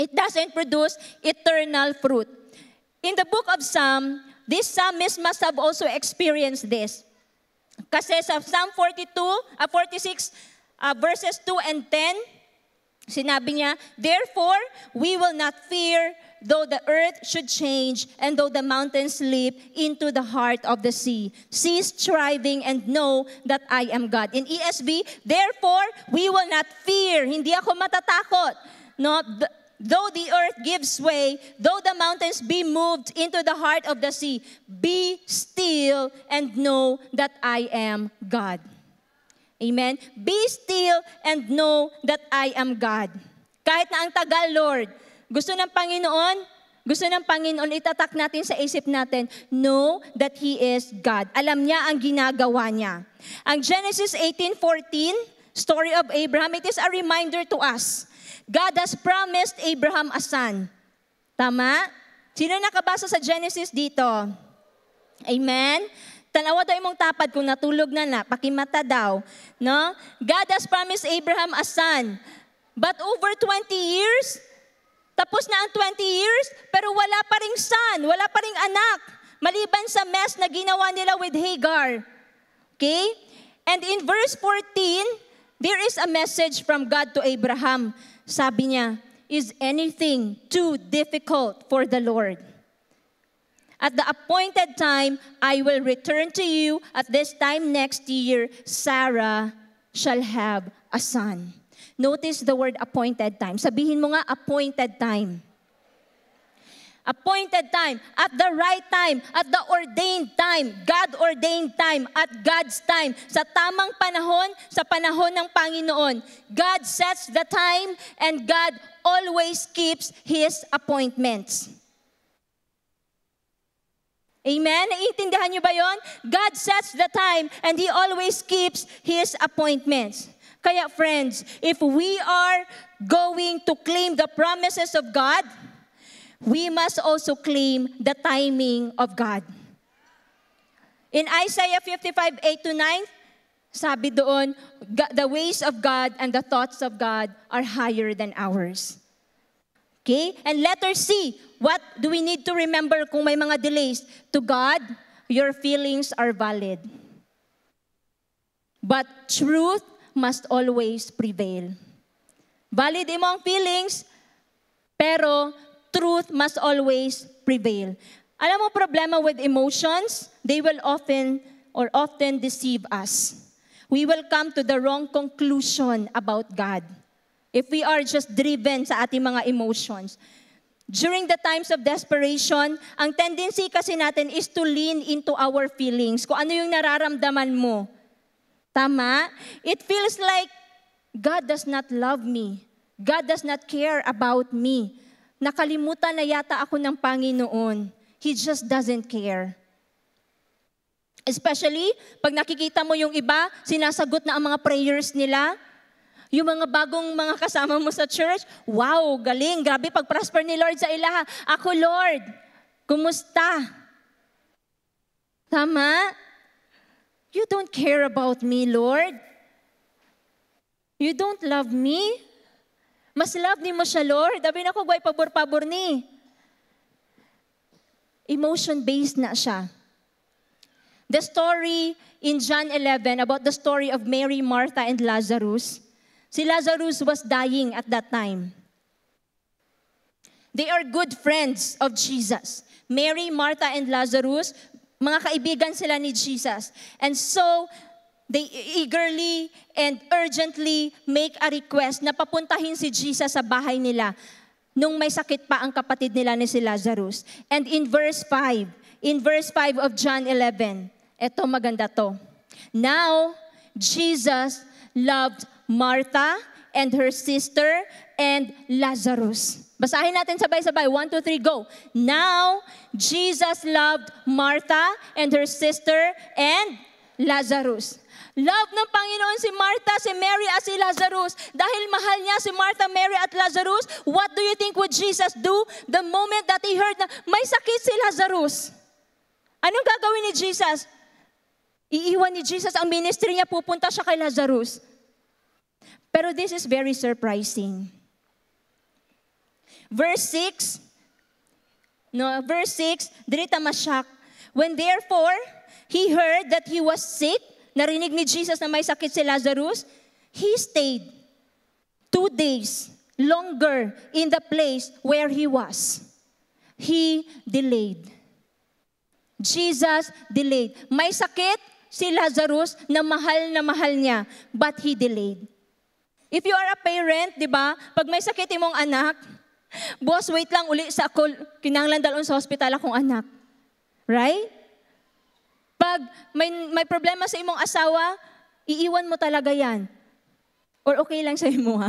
It doesn't produce eternal fruit. In the book of Psalm, this psalmist must have also experienced this. Kasi sa Psalm 46, verses 2 and 10, Sinabi niya, therefore, we will not fear though the earth should change and though the mountains slip into the heart of the sea. Cease striving and know that I am God. In ESV, therefore, we will not fear. Hindi ako matatakot. No, though the earth gives way, though the mountains be moved into the heart of the sea, be still and know that I am God. Amen? Be still and know that I am God. Kahit na ang tagal, Lord, gusto ng Panginoon, itatak natin sa isip natin, know that He is God. Alam niya ang ginagawa niya. Ang Genesis 18:14, story of Abraham, it is a reminder to us. God has promised Abraham a son. Tama? Sino nakabasa sa Genesis dito? Amen? Tanawa daw imong tapad kung natulog na, pakimata daw. No? God has promised Abraham a son. But over 20 years, tapos na ang 20 years, pero wala pa ring son, wala pa ring anak. Maliban sa mess na ginawa nila with Hagar. Okay? And in verse 14, there is a message from God to Abraham. Sabi niya, is anything too difficult for the Lord? At the appointed time, I will return to you. At this time next year, Sarah shall have a son. Notice the word appointed time. Sabihin mo nga, appointed time. Appointed time, at the right time, at the ordained time, God-ordained time, at God's time. Sa tamang panahon, sa panahon ng Panginoon. God sets the time and God always keeps His appointments. Amen? Naiintindihan niyo ba yon? God sets the time and He always keeps His appointments. Kaya friends, if we are going to claim the promises of God, we must also claim the timing of God. In Isaiah 55:8-9, sabi doon, the ways of God and the thoughts of God are higher than ours. Okay? And letter C, what do we need to remember kung may mga delays? To God, your feelings are valid. But truth must always prevail. Valid mo ang feelings, pero truth must always prevail. Alam mo problema with emotions? They will often deceive us. We will come to the wrong conclusion about God if we are just driven sa ating mga emotions. During the times of desperation, ang tendency kasi natin is to lean into our feelings. Kung ano yung nararamdaman mo. Tama? It feels like God does not love me. God does not care about me. Nakalimutan na yata ako ng Panginoon. He just doesn't care. Especially, pag nakikita mo yung iba, sinasagot na ang mga prayers nila. Yung mga bagong mga kasama mo sa church, wow, galing, grabe pag-prosper ni Lord sa ilaha. Ako, Lord, kumusta? Tama? You don't care about me, Lord. You don't love me. Mas love ni mo siya, Lord. Dabi na ko, guay, pabor-pabor ni. Emotion-based na siya. The story in John 11 about the story of Mary, Martha, and Lazarus. Si Lazarus was dying at that time. They are good friends of Jesus. Mary, Martha, and Lazarus, mga kaibigan sila ni Jesus. And so, they eagerly and urgently make a request na papuntahin si Jesus sa bahay nila nung may sakit pa ang kapatid nila ni si Lazarus. And in verse 5 of John 11, eto maganda to. Now, Jesus loved Martha and her sister and Lazarus. Basahin natin sabay-sabay. 1, 2, 3, go. Now, Jesus loved Martha and her sister and Lazarus. Love ng Panginoon si Martha, si Mary at si Lazarus. Dahil mahal niya si Martha, Mary at Lazarus, what do you think would Jesus do the moment that He heard na may sakit si Lazarus? Anong gagawin ni Jesus? Iiwan ni Jesus ang ministry niya, pupunta siya kay Lazarus. Pero this is very surprising. Verse 6, dirita masyak. When therefore he heard that he was sick, narinig ni Jesus na may sakit si Lazarus, he stayed 2 days longer in the place where he was. He delayed. Jesus delayed. May sakit si Lazarus na mahal niya, but he delayed. If you are a parent, di ba, pag may sakit imong anak, boss, wait lang uli sa ako, kinanglan dalon sa hospital akong anak. Right? Pag may problema sa imong asawa, iiwan mo talaga yan. Or okay lang sa imo, ha?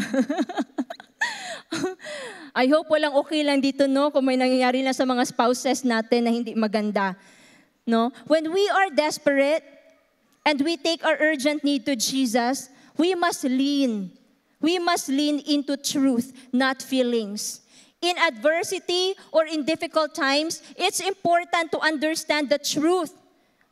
I hope walang okay lang dito, no? Kung may nangyayari na sa mga spouses natin na hindi maganda. No? When we are desperate and we take our urgent need to Jesus, we must lean. We must lean into truth, not feelings. In adversity or in difficult times, it's important to understand the truth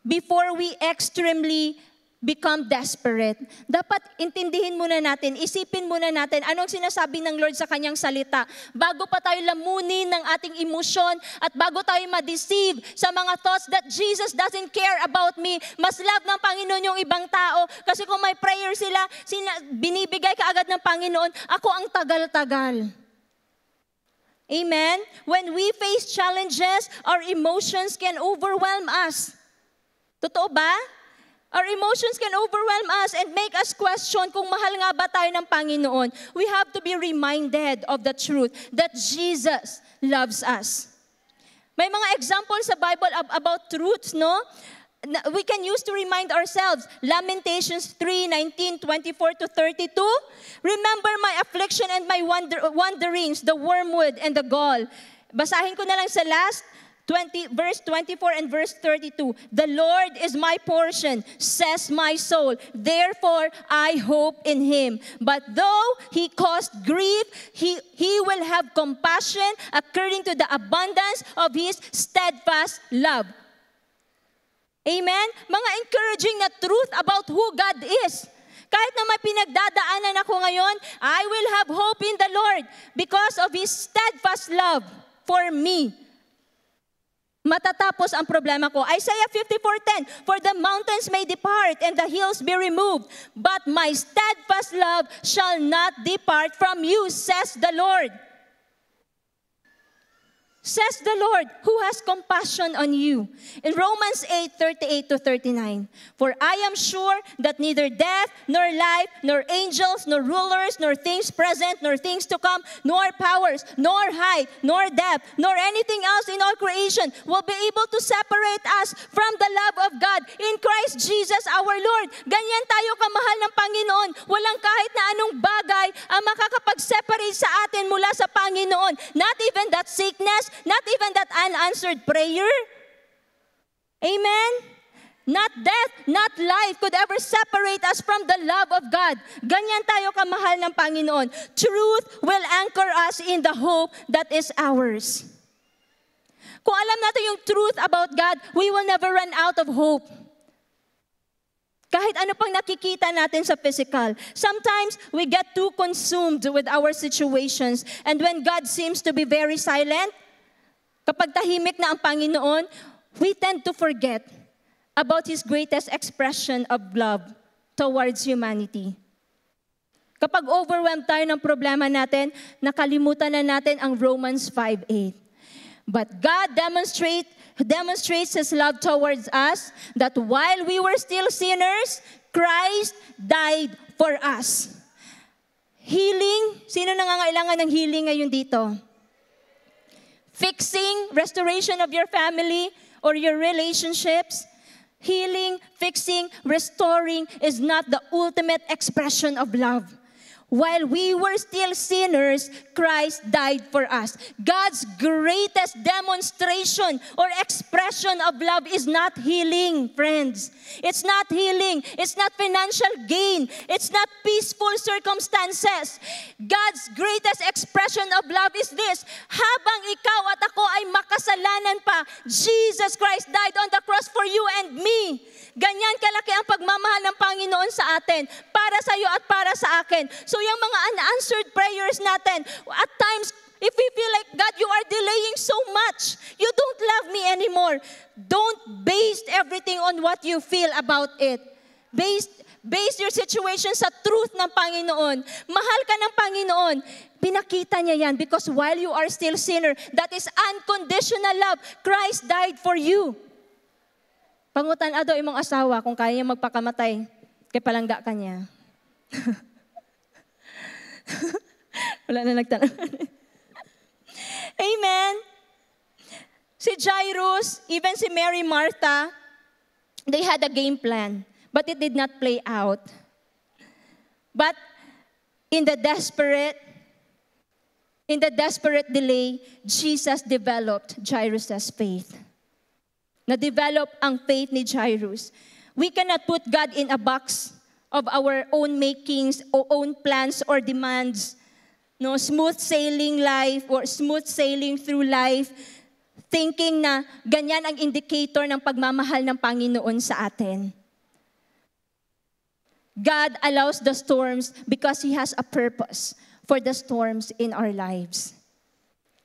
before we extremely become desperate. Dapat intindihin muna natin, isipin muna natin anong sinasabi ng Lord sa kanyang salita bago pa tayo lamunin ng ating emosyon at bago tayo ma-deceive sa mga thoughts that Jesus doesn't care about me. Mas love ng Panginoon yung ibang tao kasi kung may prayer sila, binibigay ka agad ng Panginoon, ako ang tagal-tagal. Amen? When we face challenges, our emotions can overwhelm us. Totoo ba? Our emotions can overwhelm us and make us question kung mahal nga ba tayo ng Panginoon. We have to be reminded of the truth that Jesus loves us. May mga examples sa Bible about truths, no? We can use to remind ourselves. Lamentations 3:19-24-32. Remember my affliction and my wanderings, the wormwood and the gall. Basahin ko na lang sa last. Verse 24 and verse 32. The Lord is my portion, says my soul. Therefore, I hope in him. But though he caused grief, he will have compassion according to the abundance of his steadfast love. Amen? Mga encouraging na truth about who God is. Kahit na may pinagdadaanan ako ngayon, I will have hope in the Lord because of his steadfast love for me. Matatapos ang problema ko. Isaiah 54:10, for the mountains may depart and the hills be removed, but my steadfast love shall not depart from you, says the Lord. Says the Lord, who has compassion on you. In Romans 8:38-39, for I am sure that neither death, nor life, nor angels, nor rulers, nor things present, nor things to come, nor powers, nor height, nor depth, nor anything else in all creation will be able to separate us from the love of God in Christ Jesus our Lord. Ganyan tayo kamahal ng Panginoon. Walang kahit na anong bagay ang makakapag-separate sa atin mula sa Panginoon. Not even that sickness, not even that unanswered prayer. Amen? Not death, not life could ever separate us from the love of God. Ganyan tayo kamahal ng Panginoon. Truth will anchor us in the hope that is ours. Kung alam natin yung truth about God, we will never run out of hope. Kahit ano pang nakikita natin sa physical. Sometimes, we get too consumed with our situations. And when God seems to be very silent, kapag tahimik na ang Panginoon, we tend to forget about His greatest expression of love towards humanity. Kapag overwhelmed tayo ng problema natin, nakalimutan na natin ang Romans 5:8. But God demonstrates His love towards us, that while we were still sinners, Christ died for us. Healing, sino nangangailangan ng healing ngayon dito? Fixing, restoration of your family or your relationships. Healing, fixing, restoring is not the ultimate expression of love. While we were still sinners, Christ died for us. God's greatest demonstration or expression of love is not healing, friends. It's not healing. It's not financial gain. It's not peaceful circumstances. God's greatest expression of love is this. Habang ikaw at ako ay makasalanan pa, Jesus Christ died on the cross for you and me. Ganyan kalaki ang pagmamahal ng Panginoon sa atin, para sa iyo at para sa akin. So yung mga unanswered prayers natin, at times, if we feel like, God, you are delaying so much. You don't love me anymore. Don't base everything on what you feel about it. Base your situation sa truth ng Panginoon. Mahal ka ng Panginoon. Pinakita niya yan because while you are still sinner, that is unconditional love. Christ died for you. Pangutan ado imong asawa kung kaya niya magpakamatay, kay palangga ka niya. Wala na nagtanong. Amen. Si Jairus, even si Mary Martha, they had a game plan, but it did not play out. But in the desperate delay, Jesus developed Jairus' faith. Na-develop ang faith ni Jairus. We cannot put God in a box of our own makings, or own plans or demands. No, smooth sailing life or smooth sailing through life, thinking na ganyan ang indicator ng pagmamahal ng Panginoon sa atin. God allows the storms because He has a purpose for the storms in our lives.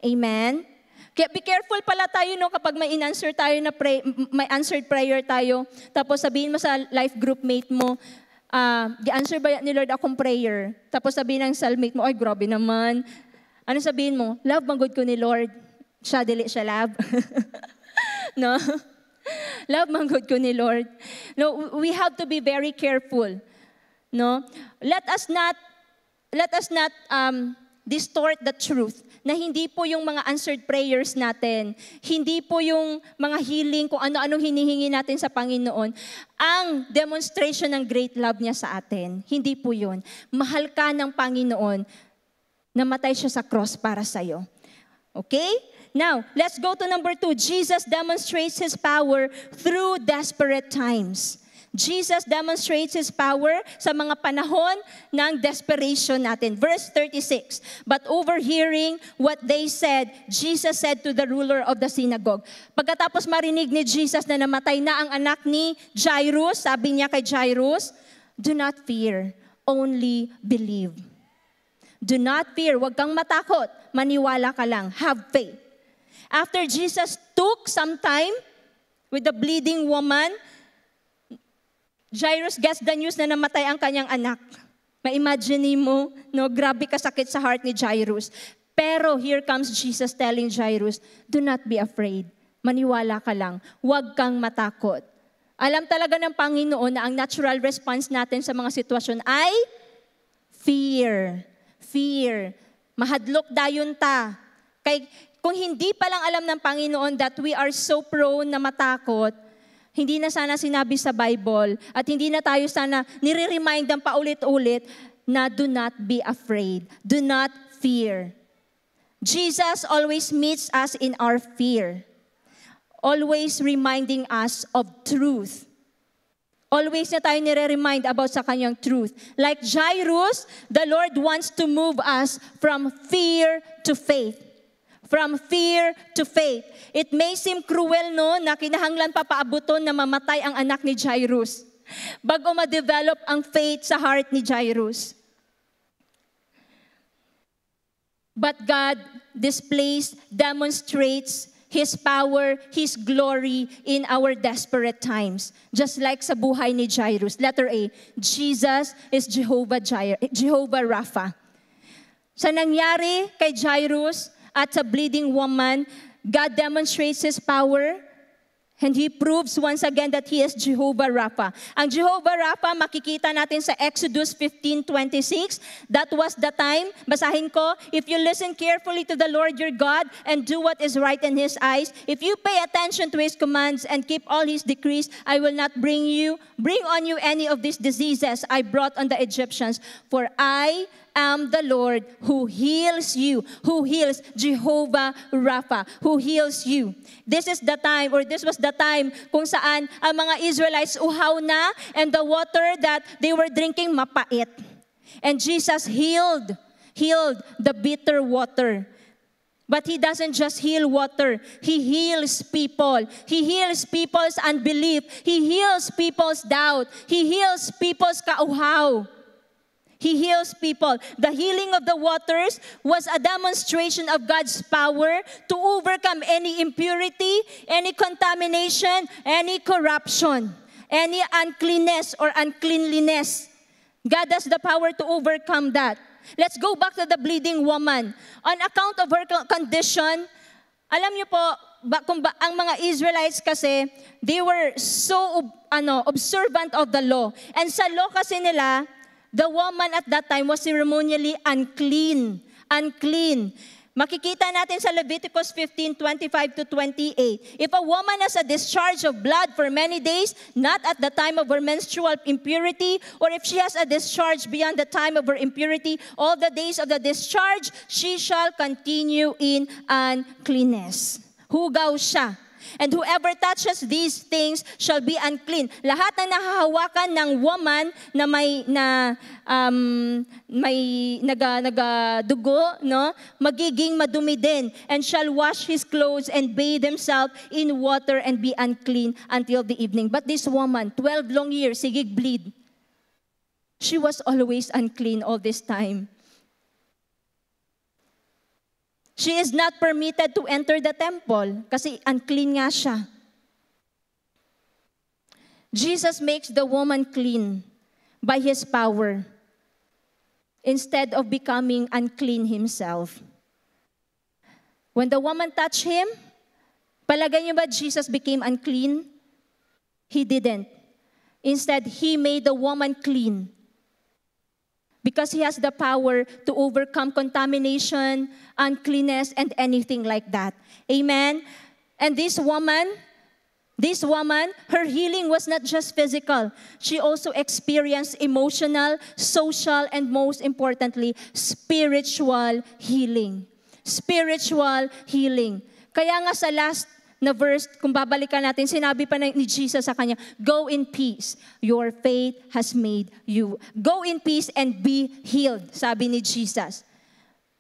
Amen? Kaya be careful pala tayo no, kapag may in-answer tayo na may answered prayer tayo, tapos sabihin mo sa life group mate mo, di-answer ba ni Lord akong prayer? Tapos sabihin ng cellmate mo, ay grabe naman. Ano sabihin mo? Love manggod ko ni Lord. Siya, dili siya love. No? Love manggod ko ni Lord. No, we have to be very careful. No? Let us not distort the truth na hindi po yung mga answered prayers natin, hindi po yung mga healing, kung ano-anong hinihingi natin sa Panginoon, ang demonstration ng great love niya sa atin. Hindi po yun. Mahal ka ng Panginoon, namatay siya sa cross para sa'yo. Okay? Now, let's go to number 2. Jesus demonstrates His power through desperate times. Jesus demonstrates His power sa mga panahon ng desperation natin. Verse 36, but overhearing what they said, Jesus said to the ruler of the synagogue. Pagkatapos marinig ni Jesus na namatay na ang anak ni Jairus, sabi niya kay Jairus, do not fear, only believe. Do not fear, huwag kang matakot, maniwala ka lang, have faith. After Jesus took some time with the bleeding woman, Jairus gets the news na namatay ang kanyang anak. Ma-imagine mo, no, grabe kasakit sa heart ni Jairus. Pero here comes Jesus telling Jairus, do not be afraid. Maniwala ka lang. Huwag kang matakot. Alam talaga ng Panginoon na ang natural response natin sa mga sitwasyon ay fear. Fear. Mahadlok dayon ta. Kung hindi pa lang alam ng Panginoon that we are so prone na matakot, hindi na sana sinabi sa Bible at hindi na tayo sana nire-remind ng paulit-ulit na do not be afraid. Do not fear. Jesus always meets us in our fear. Always reminding us of truth. Always na tayo nire-remind about sa kanyang truth. Like Jairus, the Lord wants to move us from fear to faith. From fear to faith. It may seem cruel, no, na kinahanglan pa paabuton na mamatay ang anak ni Jairus bago ma-develop ang faith sa heart ni Jairus. But God demonstrates His power, His glory in our desperate times. Just like sa buhay ni Jairus. Letter A, Jesus is Jehovah Rapha. Sa nangyari kay Jairus, at sa bleeding woman, God demonstrates His power and He proves once again that He is Jehovah Rapha. Ang Jehovah Rapha, makikita natin sa Exodus 15:26. That was the time, basahin ko, if you listen carefully to the Lord your God and do what is right in His eyes, if you pay attention to His commands and keep all His decrees, I will not bring on you any of these diseases I brought on the Egyptians, for I am the Lord who heals you, who heals, Jehovah Rapha, who heals you. This was the time kung saan ang mga Israelites uhaw na and the water that they were drinking mapait. And Jesus healed the bitter water. But He doesn't just heal water. He heals people. He heals people's unbelief. He heals people's doubt. He heals people's kauhaw. He heals people. The healing of the waters was a demonstration of God's power to overcome any impurity, any contamination, any corruption. Any uncleanness or uncleanliness. God has the power to overcome that. Let's go back to the bleeding woman. On account of her condition, alam niyo po, ang mga Israelites kasi, they were so observant of the law. And sa law kasi nila, the woman at that time was ceremonially unclean. Unclean. Makikita natin sa Leviticus 15:25 to 28. If a woman has a discharge of blood for many days, not at the time of her menstrual impurity, or if she has a discharge beyond the time of her impurity, all the days of the discharge, she shall continue in uncleanness. Hugaw siya. And whoever touches these things shall be unclean. Lahat ng nahahawakan ng woman na may nagadugo, no, magiging madumi din, and shall wash his clothes and bathe himself in water and be unclean until the evening. But this woman, 12 long years, sigig bleed. She was always unclean all this time. She is not permitted to enter the temple kasi unclean nga siya. Jesus makes the woman clean by His power instead of becoming unclean Himself. When the woman touched Him, palagay niyo ba Jesus became unclean? He didn't. Instead, He made the woman clean. Because He has the power to overcome contamination, uncleanness, and anything like that. Amen? And this woman, her healing was not just physical. She also experienced emotional, social, and most importantly, spiritual healing. Spiritual healing. Kaya nga sa last na verse, kung babalikan natin, sinabi pa ni Jesus sa kanya, go in peace. Your faith has made you. Go in peace and be healed, sabi ni Jesus.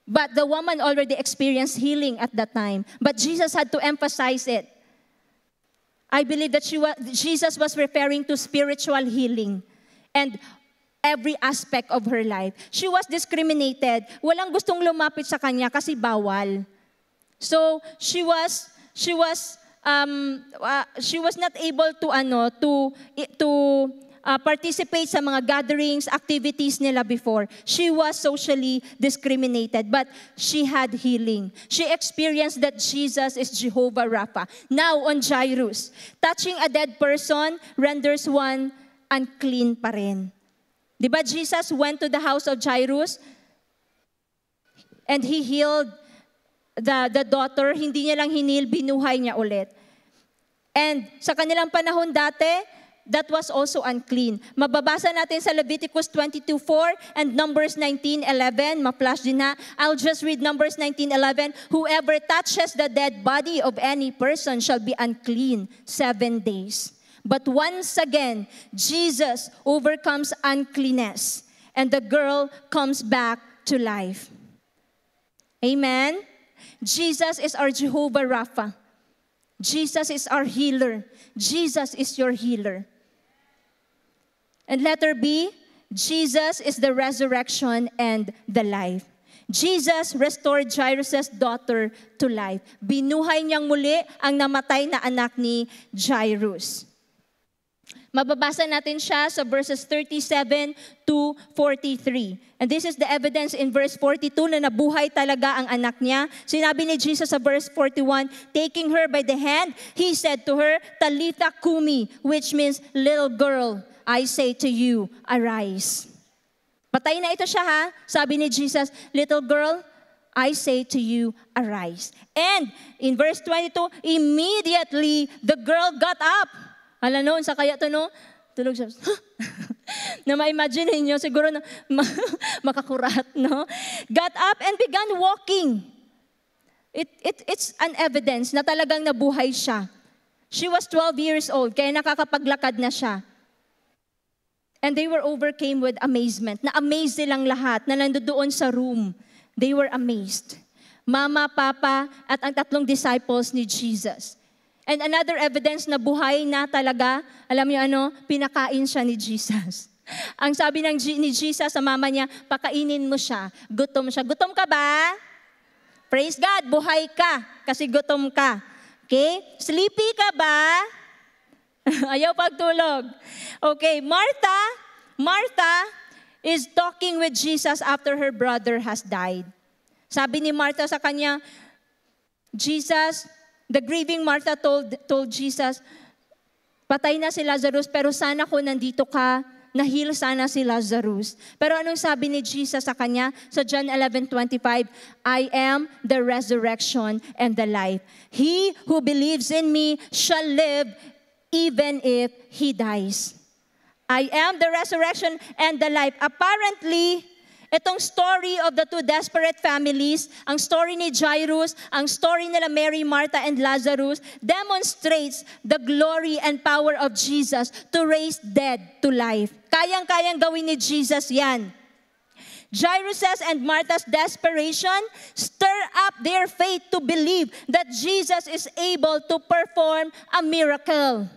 But the woman already experienced healing at that time. But Jesus had to emphasize it. I believe that Jesus was referring to spiritual healing and every aspect of her life. She was discriminated. Walang gustong lumapit sa kanya kasi bawal. So she was not able to participate sa mga gatherings, activities nila before. She was socially discriminated, but she had healing. She experienced that Jesus is Jehovah Rapha. Now on Jairus, touching a dead person renders one unclean pa rin. Di ba Jesus went to the house of Jairus and He healed the daughter, hindi niya lang hinil, binuhay niya ulit. And sa kanilang panahon dati, that was also unclean. Mababasa natin sa Leviticus 22:4 and Numbers 19:11. Ma-flash din na. I'll just read Numbers 19:11. Whoever touches the dead body of any person shall be unclean 7 days. But once again, Jesus overcomes uncleanness and the girl comes back to life. Amen? Jesus is our Jehovah Rapha. Jesus is our healer. Jesus is your healer. And letter B, Jesus is the resurrection and the life. Jesus restored Jairus' daughter to life. Binuhay niyang muli ang namatay na anak ni Jairus. Mababasa natin siya sa verses 37 to 43. And this is the evidence in verse 42 na nabuhay talaga ang anak niya. Sinabi ni Jesus sa verse 41, taking her by the hand, He said to her, Talitha kumi, which means, little girl, I say to you, arise. Patay na ito siya ha. Sabi ni Jesus, little girl, I say to you, arise. And in verse 22, immediately the girl got up. Hala noon, sa kaya to no? Tulog siya. Na ma-imagine niyo, siguro na makakurat, no? Got up and began walking. It's an evidence na talagang nabuhay siya. She was 12 years old, kaya nakakapaglakad na siya. And they were overcame with amazement. Na-amaze silang lahat na nandoon sa room. They were amazed. Mama, Papa, at ang 3 disciples ni Jesus. And another evidence na buhay na talaga, alam niyo ano, pinakain siya ni Jesus. Ang sabi ni Jesus sa mama niya, pakainin mo siya. Gutom siya. Gutom ka ba? Praise God, buhay ka kasi gutom ka. Okay? Sleepy ka ba? Ayaw pagtulog. Okay, Martha is talking with Jesus after her brother has died. Sabi ni Martha sa kanya, Jesus, the grieving Martha told Jesus, patay na si Lazarus, pero sana kung nandito ka, na-heal sana si Lazarus. Pero anong sabi ni Jesus sa kanya? Sa John 11:25, I am the resurrection and the life. He who believes in me shall live even if he dies. I am the resurrection and the life. Apparently, itong story of the two desperate families, ang story ni Jairus, ang story nila Mary, Martha, and Lazarus, demonstrates the glory and power of Jesus to raise dead to life. Kayang-kayang gawin ni Jesus yan. Jairus' and Martha's desperation stir up their faith to believe that Jesus is able to perform a miracle.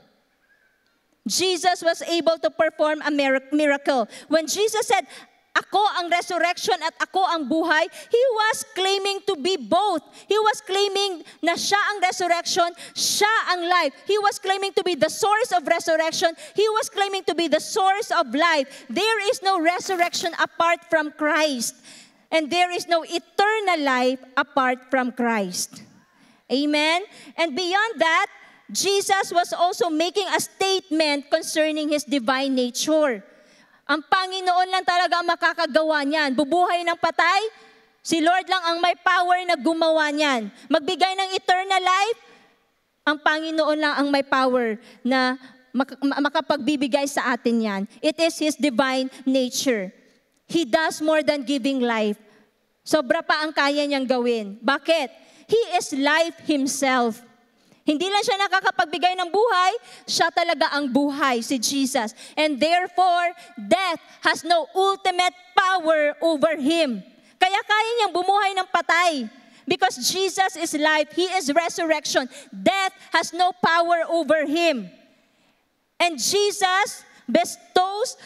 Jesus was able to perform a miracle. When Jesus said, ako ang resurrection at ako ang buhay, He was claiming to be both. He was claiming na siya ang resurrection, siya ang life. He was claiming to be the source of resurrection. He was claiming to be the source of life. There is no resurrection apart from Christ. And there is no eternal life apart from Christ. Amen? And beyond that, Jesus was also making a statement concerning His divine nature. Ang Panginoon lang talaga ang makakagawa niyan. Bubuhay ng patay, si Lord lang ang may power na gumawa niyan. Magbigay ng eternal life, ang Panginoon lang ang may power na makapagbibigay sa atin yan. It is His divine nature. He does more than giving life. Sobra pa ang kaya niyang gawin. Bakit? He is life Himself. Hindi lang siya nakakapagbigay ng buhay, siya talaga ang buhay, si Jesus. And therefore, death has no ultimate power over Him. Kaya kaya niyang bumuhay ng patay. Because Jesus is life, He is resurrection. Death has no power over Him. And Jesus bestows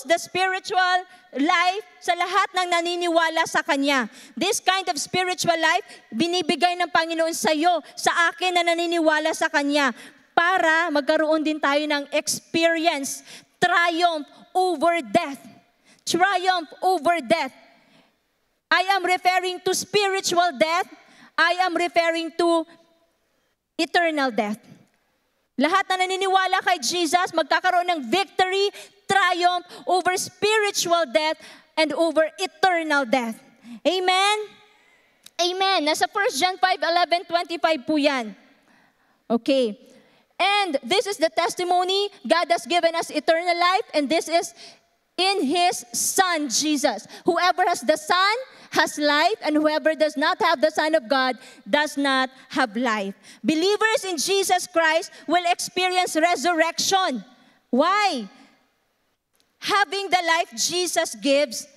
the spiritual life sa lahat ng naniniwala sa Kanya. This kind of spiritual life, binibigay ng Panginoon sa iyo, sa akin na naniniwala sa Kanya, para magkaroon din tayo ng experience, triumph over death. Triumph over death. I am referring to spiritual death. I am referring to eternal death. Lahat na naniniwala kay Jesus, magkakaroon ng victory, triumph over spiritual death and over eternal death. Amen? Amen. Nasa 1 John 5:11-25 po yan. Okay. And this is the testimony. God has given us eternal life, and this is in His Son, Jesus. Whoever has the Son has life, and whoever does not have the Son of God does not have life. Believers in Jesus Christ will experience resurrection. Why? Having the life Jesus gives,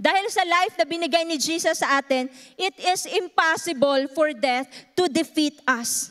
dahil sa life na binigay ni Jesus sa atin, it is impossible for death to defeat us.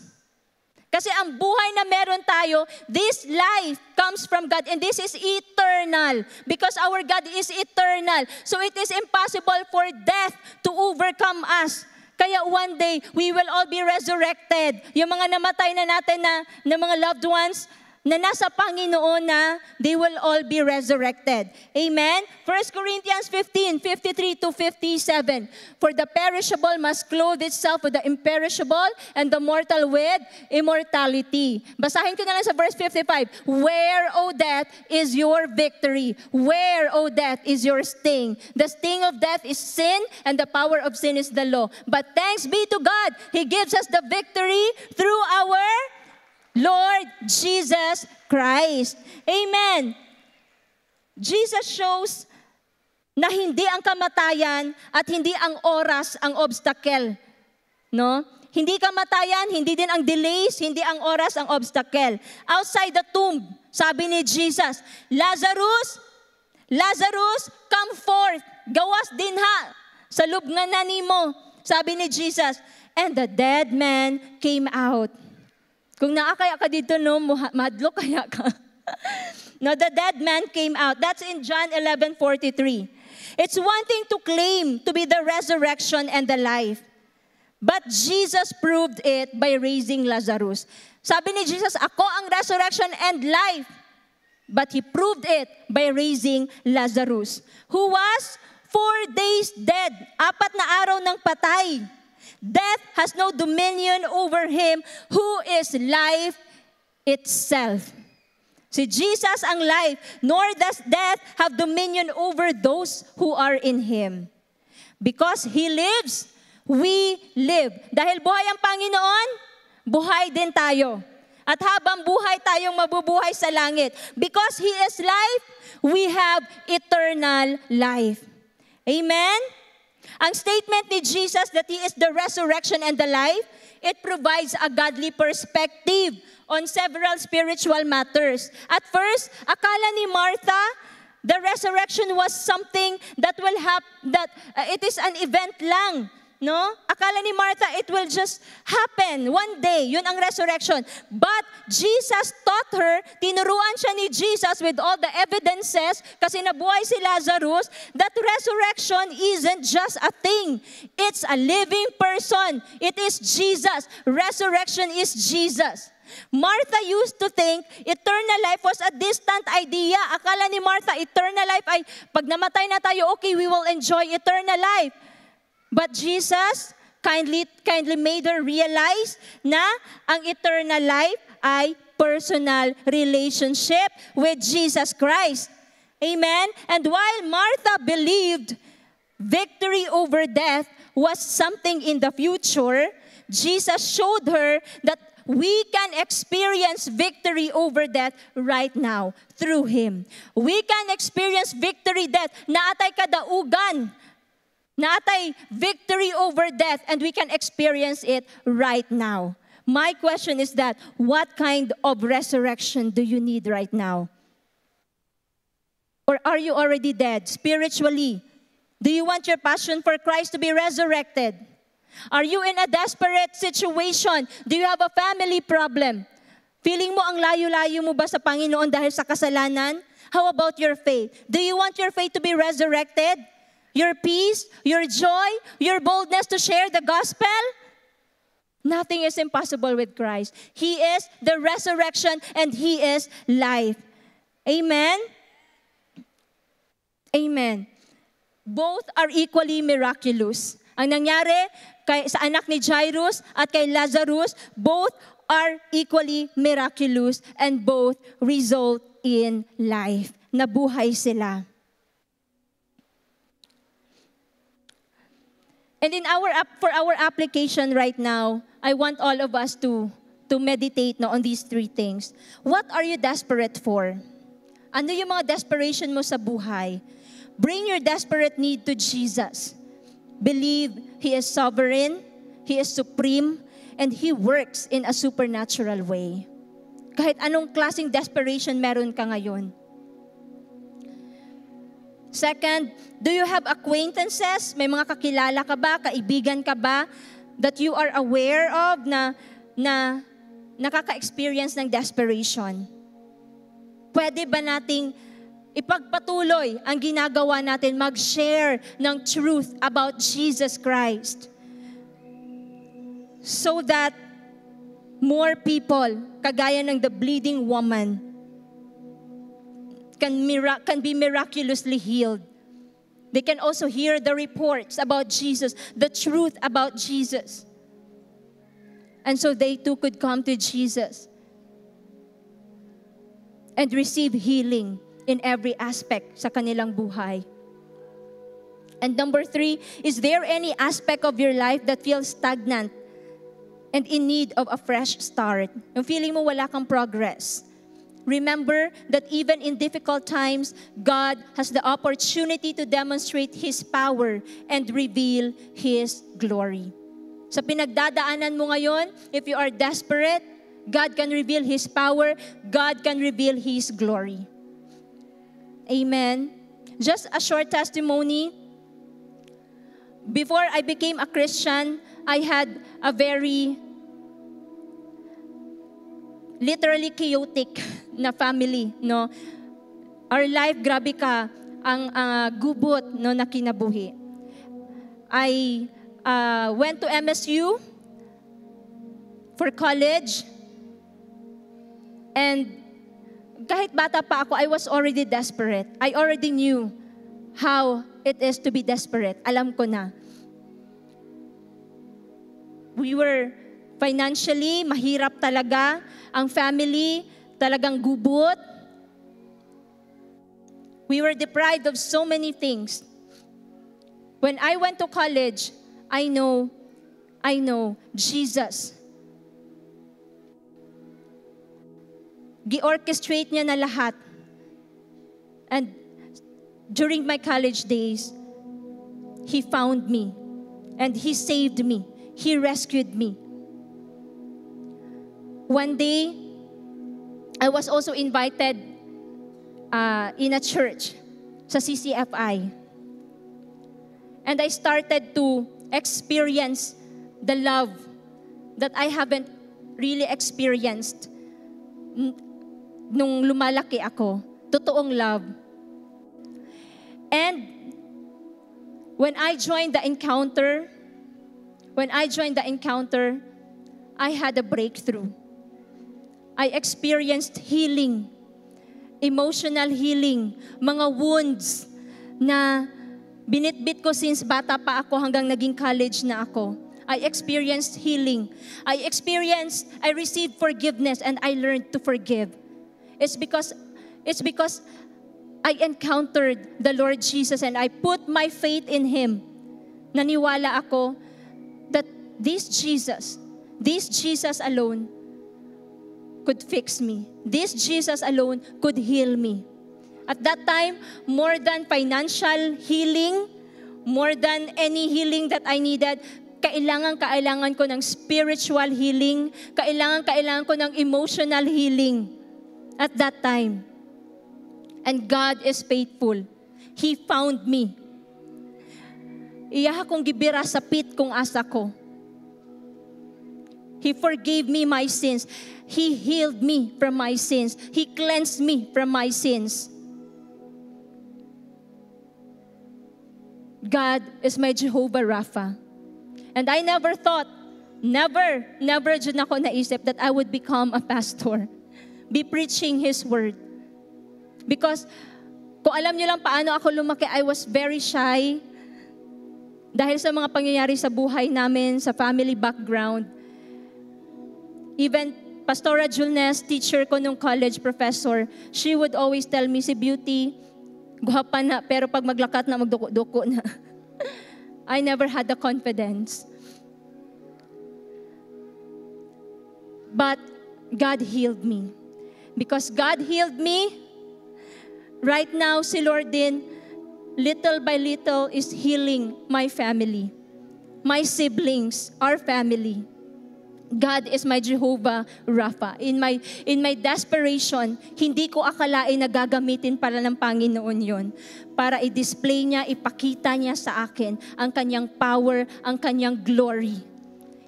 Kasi ang buhay na meron tayo, this life comes from God, and this is eternal because our God is eternal. So it is impossible for death to overcome us. Kaya one day, we will all be resurrected. Yung mga namatay na natin na mga loved ones, na nasa Panginoon na they will all be resurrected. Amen? 1 Corinthians 15:53-57. For the perishable must clothe itself with the imperishable, and the mortal with immortality. Basahin ko na lang sa verse 55. Where, O death, is your victory? Where, O death, is your sting? The sting of death is sin, and the power of sin is the law. But thanks be to God, He gives us the victory through our Lord Jesus Christ. Amen. Jesus shows na hindi ang kamatayan at hindi ang oras ang obstacle. No? Hindi kamatayan, hindi din ang delays, hindi ang oras ang obstacle. Outside the tomb, sabi ni Jesus, Lazarus, come forth. Gawas din ha sa lubngan na nimo, sabi ni Jesus. And the dead man came out. Kung naakaya ka dito, no, madlo kaya ka. No, the dead man came out. That's in John 11:43. It's one thing to claim to be the resurrection and the life. But Jesus proved it by raising Lazarus. Sabi ni Jesus, ako ang resurrection and life. But He proved it by raising Lazarus, who was 4 days dead, 4 na araw ng patay. Death has no dominion over Him who is life itself. Si Jesus ang life, nor does death have dominion over those who are in Him. Because He lives, we live. Dahil buhay ang Panginoon, buhay din tayo. At habang buhay tayong mabubuhay sa langit. Because He is life, we have eternal life. Amen? Ang statement ni Jesus that He is the resurrection and the life, it provides a godly perspective on several spiritual matters. At first, akala ni Martha, the resurrection was something that will happen, it is an event lang. No? Akala ni Martha, it will just happen one day. Yun ang resurrection. But Jesus taught her, tinuruan siya ni Jesus with all the evidences, kasi nabuhay si Lazarus, that resurrection isn't just a thing. It's a living person. It is Jesus. Resurrection is Jesus. Martha used to think eternal life was a distant idea. Akala ni Martha, eternal life ay pag namatay na tayo, okay, we will enjoy eternal life. But Jesus kindly made her realize na ang eternal life ay personal relationship with Jesus Christ. Amen? And while Martha believed victory over death was something in the future, Jesus showed her that we can experience victory over death right now through Him. We can experience victory death. Naatay kadaugan. Naatay victory over death, and we can experience it right now. My question is that, what kind of resurrection do you need right now? Or are you already dead spiritually? Do you want your passion for Christ to be resurrected? Are you in a desperate situation? Do you have a family problem? Feeling mo ang layo-layo mo ba sa Panginoon dahil sa kasalanan? How about your faith? Do you want your faith to be resurrected? Your peace, your joy, your boldness to share the gospel? Nothing is impossible with Christ. He is the resurrection and He is life. Amen? Amen. Both are equally miraculous. Ang nangyari sa anak ni Jairus at kay Lazarus, both are equally miraculous and both result in life. Nabuhay sila. And for our application right now, I want all of us to meditate on these 3 things. What are you desperate for? Ano yung mga desperation mo sa buhay? Bring your desperate need to Jesus. Believe He is sovereign, He is supreme, and He works in a supernatural way. Kahit anong klaseng desperation meron ka ngayon. Second, do you have acquaintances? May mga kakilala ka ba, kaibigan ka ba, that you are aware of na nakaka-experience ng desperation? Pwede ba nating ipagpatuloy ang ginagawa natin, mag-share ng truth about Jesus Christ so that more people, kagaya ng the bleeding woman, can be miraculously healed. They can also hear the reports about Jesus, the truth about Jesus. And so they too could come to Jesus and receive healing in every aspect sa kanilang buhay. And number 3, is there any aspect of your life that feels stagnant and in need of a fresh start? Yung feeling mo wala kang progress. Remember that even in difficult times, God has the opportunity to demonstrate His power and reveal His glory. Sa pinagdadaanan mo ngayon, if you are desperate, God can reveal His power, God can reveal His glory. Amen. Just a short testimony. Before I became a Christian, I had a very literally chaotic na family, no? Our life, grabe ka, ang gubot, no, na kinabuhi. went to MSU for college. And kahit bata pa ako, I was already desperate. I already knew how it is to be desperate. Alam ko na. We were financially, mahirap talaga. Ang family, talagang gubot. We were deprived of so many things. When I went to college, I know, Jesus. Gi-orchestrate niya na lahat. And during my college days, He found me. And He saved me. He rescued me. One day, I was also invited in a church sa CCFI. And I started to experience the love that I haven't really experienced nung lumalaki ako. Totoong love. And when I joined the encounter, I had a breakthrough. I experienced healing, emotional healing, mga wounds na binitbit ko since bata pa ako hanggang naging college na ako. I experienced healing. I received forgiveness and I learned to forgive. It's because I encountered the Lord Jesus and I put my faith in Him. Naniwala ako that this Jesus alone could fix me. This Jesus alone could heal me. At that time, more than financial healing, more than any healing that I needed, kailangan ko ng spiritual healing, kailangan ko ng emotional healing at that time. And God is faithful. He found me. Iya akong gibira sa pit kung asa ko. He forgave me my sins. He healed me from my sins. He cleansed me from my sins. God is my Jehovah Rapha. And I never thought, never dyan ako naisip that I would become a pastor. Be preaching His word. Because kung alam niyo lang paano ako lumaki, I was very shy. Dahil sa mga pangyayari sa buhay namin, sa family background. Even Pastora Julnes, teacher ko nung college professor, she would always tell me, si Beauty, guhapa na, pero pag maglakat na, magduko-duko na. I never had the confidence. But God healed me. Because God healed me, right now, si Lord din, little by little is healing my family, my siblings, our family. God is my Jehovah Rapha. In my desperation, hindi ko akalain na gagamitin pala ng Panginoon yon para i-display niya, ipakita niya sa akin ang kanyang power, ang kanyang glory.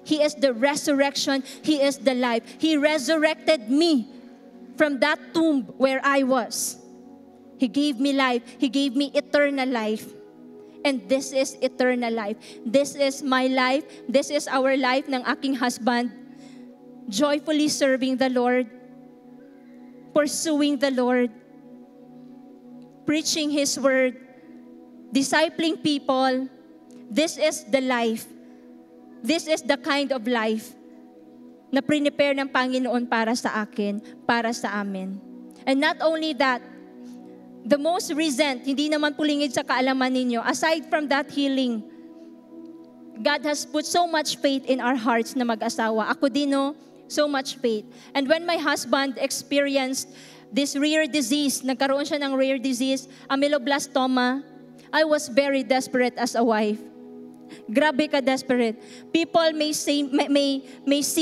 He is the resurrection. He is the life. He resurrected me from that tomb where I was. He gave me life. He gave me eternal life. And this is eternal life. This is my life. This is our life ng aking husband. Joyfully serving the Lord. Pursuing the Lord. Preaching His word. Discipling people. This is the life. This is the kind of life na prepare ng Panginoon para sa akin, para sa amin. And not only that, the most recent, hindi naman pulingid sa kaalaman ninyo, aside from that healing, God has put so much faith in our hearts na mag-asawa. Ako din, no? So much faith. And when my husband experienced this rare disease, nagkaroon siya ng rare disease, ameloblastoma, I was very desperate as a wife. Grabe ka desperate. People may see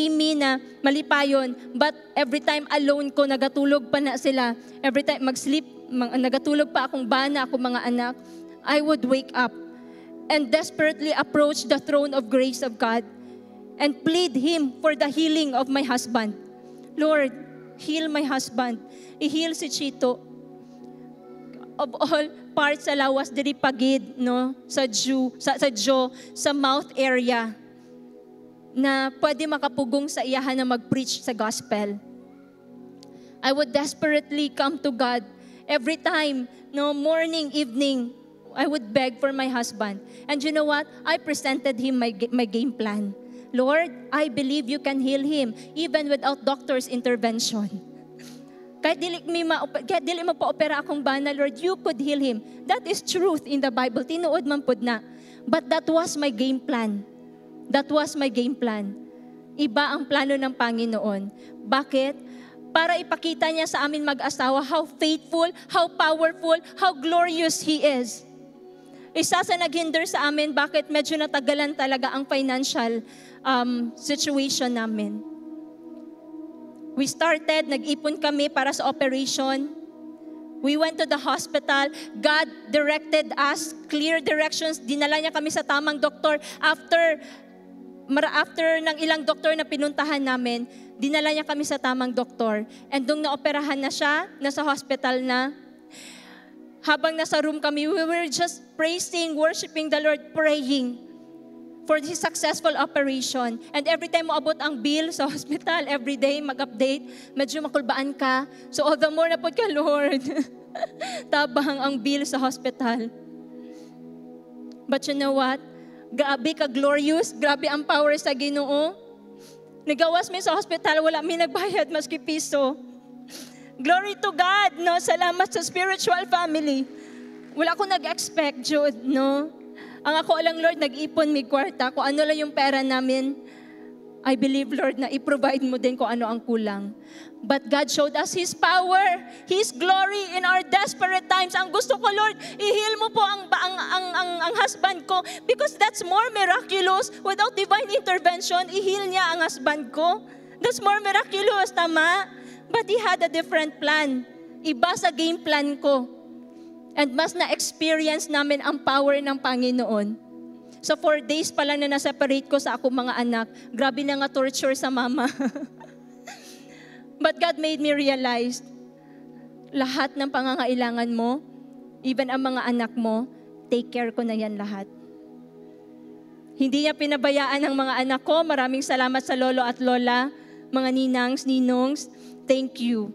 me na malipayon, but every time alone ko, nagatulog pa na sila. Every time mag-sleep, nagatulog pa akong bana, akong mga anak, I would wake up and desperately approach the throne of grace of God and plead Him for the healing of my husband. Lord, heal my husband. I-heal si Chito. Of all part sa lawas diri pagid, no, sa sa mouth area na pwede makapugong sa iyahan na mag-preach sa gospel. I would desperately come to God every time, no, morning, evening, I would beg for my husband. And you know what? I presented him my game plan. Lord, I believe you can heal him even without doctor's intervention. Kahit dili mo pa-opera akong bana, Lord, you could heal him. That is truth in the Bible. Tinuod man pud na. But that was my game plan. That was my game plan. Iba ang plano ng Panginoon. Bakit? Para ipakita niya sa amin mag-asawa how faithful, how powerful, how glorious He is. Isa sa naghinder sa amin, bakit medyo natagalan talaga ang financial situation namin. We started, nag-ipon kami para sa operation. We went to the hospital. God directed us, clear directions. Dinala niya kami sa tamang doktor. After ng ilang doktor na pinuntahan namin, dinala niya kami sa tamang doktor. And nung naoperahan na siya, nasa hospital na, habang nasa room kami, we were just praising, worshiping the Lord, praying for His successful operation. And every time mo abot ang bill sa hospital, every day mag-update, medyo makulbaan ka. So all the more na po ka, Lord. Tabang ang bill sa hospital. But you know what? Grabe ka glorious, grabe ang power sa Ginoo. Nagawas mi sa hospital, wala mi nagbayad maski piso. Glory to God, no? Salamat sa spiritual family. Wala akong nag-expect, Jude, no? Ang ako lang, Lord, nag-ipon mi kwarta. Kung ano lang yung pera namin, I believe, Lord, na i-provide mo din kung ano ang kulang. But God showed us His power, His glory in our desperate times. Ang gusto ko, Lord, i-heal mo po ang husband ko because that's more miraculous. Without divine intervention, i-heal niya ang husband ko. That's more miraculous, tama? But He had a different plan. Iba sa game plan ko. And mas na-experience namin ang power ng Panginoon. So 4 days pa lang na na-separate ko sa akong mga anak. Grabe na nga torture sa mama. But God made me realize, lahat ng pangangailangan mo, even ang mga anak mo, take care ko na yan lahat. Hindi niya pinabayaan ang mga anak ko. Maraming salamat sa lolo at lola, mga ninangs, ninongs. Thank you.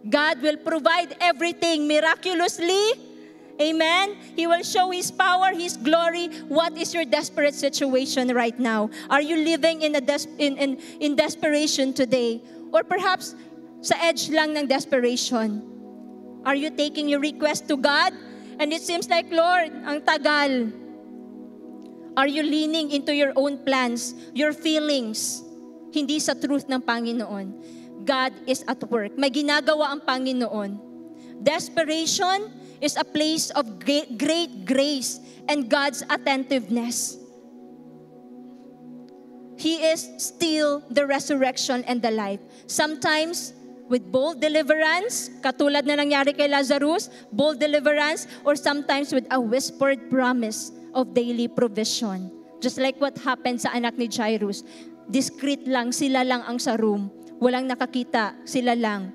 God will provide everything miraculously. Amen? He will show His power, His glory. What is your desperate situation right now? Are you living in desperation today? Or perhaps sa edge lang ng desperation? Are you taking your request to God? And it seems like, Lord, ang tagal. Are you leaning into your own plans, your feelings, hindi sa truth ng Panginoon? God is at work. May ginagawa ang Panginoon. Desperation is a place of great grace and God's attentiveness. He is still the resurrection and the life. Sometimes, with bold deliverance, katulad na nangyari kay Lazarus, bold deliverance, or sometimes with a whispered promise of daily provision. Just like what happened sa anak ni Jairus. Discreet lang, sila lang ang sa room. Walang nakakita, sila lang.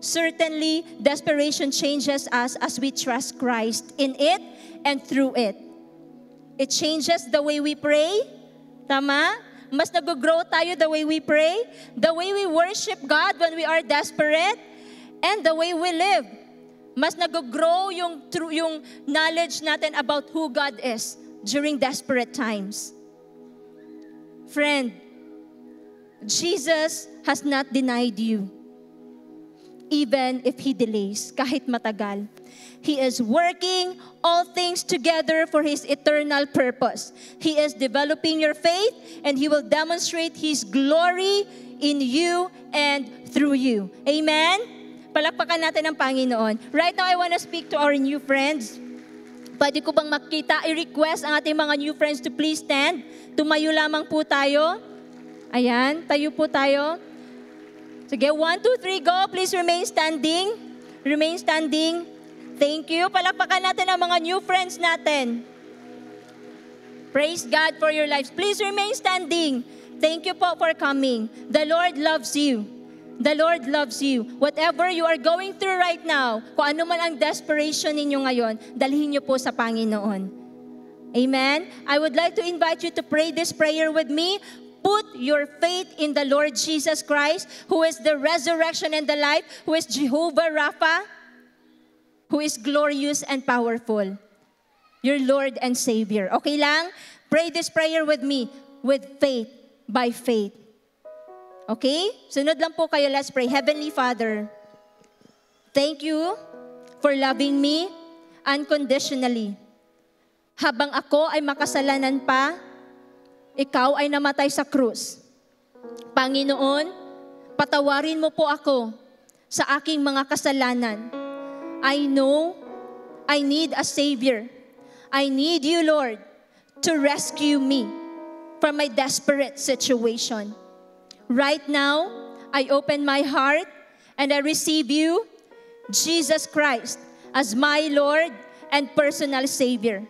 Certainly, desperation changes us as we trust Christ in it and through it. It changes the way we pray. Tama? Mas nag-grow tayo the way we pray, the way we worship God when we are desperate, and the way we live. Mas nag-grow yung knowledge natin about who God is during desperate times. Friend, Jesus has not denied you, even if He delays, kahit matagal. He is working all things together for His eternal purpose. He is developing your faith, and He will demonstrate His glory in you and through you. Amen? Palakpakan natin ang Panginoon. Right now, I want to speak to our new friends. Pwede ko bang makita, i-request ang ating mga new friends to please stand. Tumayo lamang po tayo. Ayan, tayo po tayo. Sige, 1, 2, 3, go. Please remain standing. Remain standing. Thank you. Palakpakan natin ang mga new friends natin. Praise God for your lives. Please remain standing. Thank you po for coming. The Lord loves you. The Lord loves you. Whatever you are going through right now, kung ano man ang desperation ninyo ngayon, dalhin niyo po sa Panginoon. Amen? I would like to invite you to pray this prayer with me. Put your faith in the Lord Jesus Christ, who is the resurrection and the life, who is Jehovah Rapha, who is glorious and powerful. Your Lord and Savior. Okay lang? Pray this prayer with me, with faith, by faith. Okay? Sunod lang po kayo. Let's pray. Heavenly Father, thank you for loving me unconditionally. Habang ako ay makasalanan pa, ikaw ay namatay sa krus. Panginoon, patawarin mo po ako sa aking mga kasalanan. I know I need a Savior. I need you, Lord, to rescue me from my desperate situation. Right now, I open my heart and I receive you, Jesus Christ, as my Lord and personal Savior.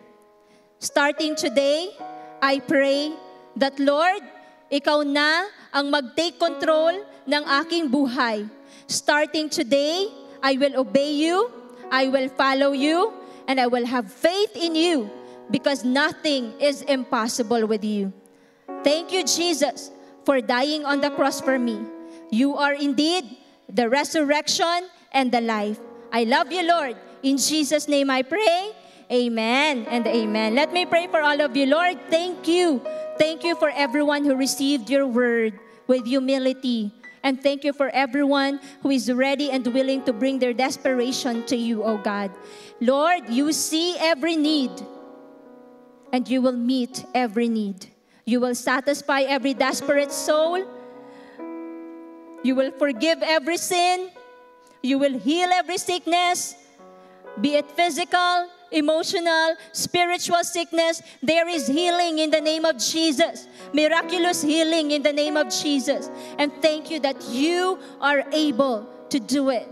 Starting today, I pray that, Lord, ikaw na ang mag-take control ng aking buhay. Starting today, I will obey you, I will follow you, and I will have faith in you because nothing is impossible with you. Thank you, Jesus, for dying on the cross for me. You are indeed the resurrection and the life. I love you, Lord. In Jesus' name I pray. Amen and amen. Let me pray for all of you. Lord, thank you. Thank you for everyone who received your word with humility. And thank you for everyone who is ready and willing to bring their desperation to you, oh God. Lord, you see every need and you will meet every need. You will satisfy every desperate soul. You will forgive every sin. You will heal every sickness, be it physical, emotional, spiritual sickness. There is healing in the name of Jesus. Miraculous healing in the name of Jesus. And thank you that you are able to do it.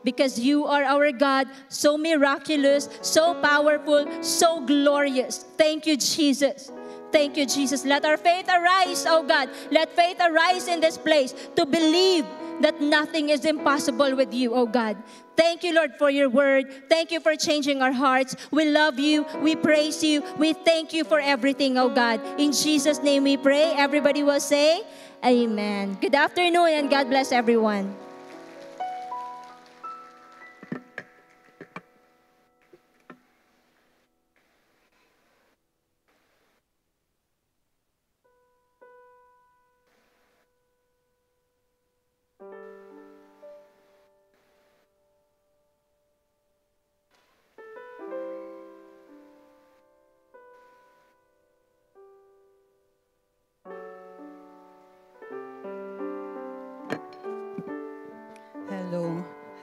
Because you are our God, so miraculous, so powerful, so glorious. Thank you, Jesus. Thank you, Jesus. Let our faith arise, oh God. Let faith arise in this place to believe that nothing is impossible with you, oh God. Thank you, Lord, for your word. Thank you for changing our hearts. We love you. We praise you. We thank you for everything, oh God. In Jesus' name we pray. Everybody will say, Amen. Good afternoon and God bless everyone.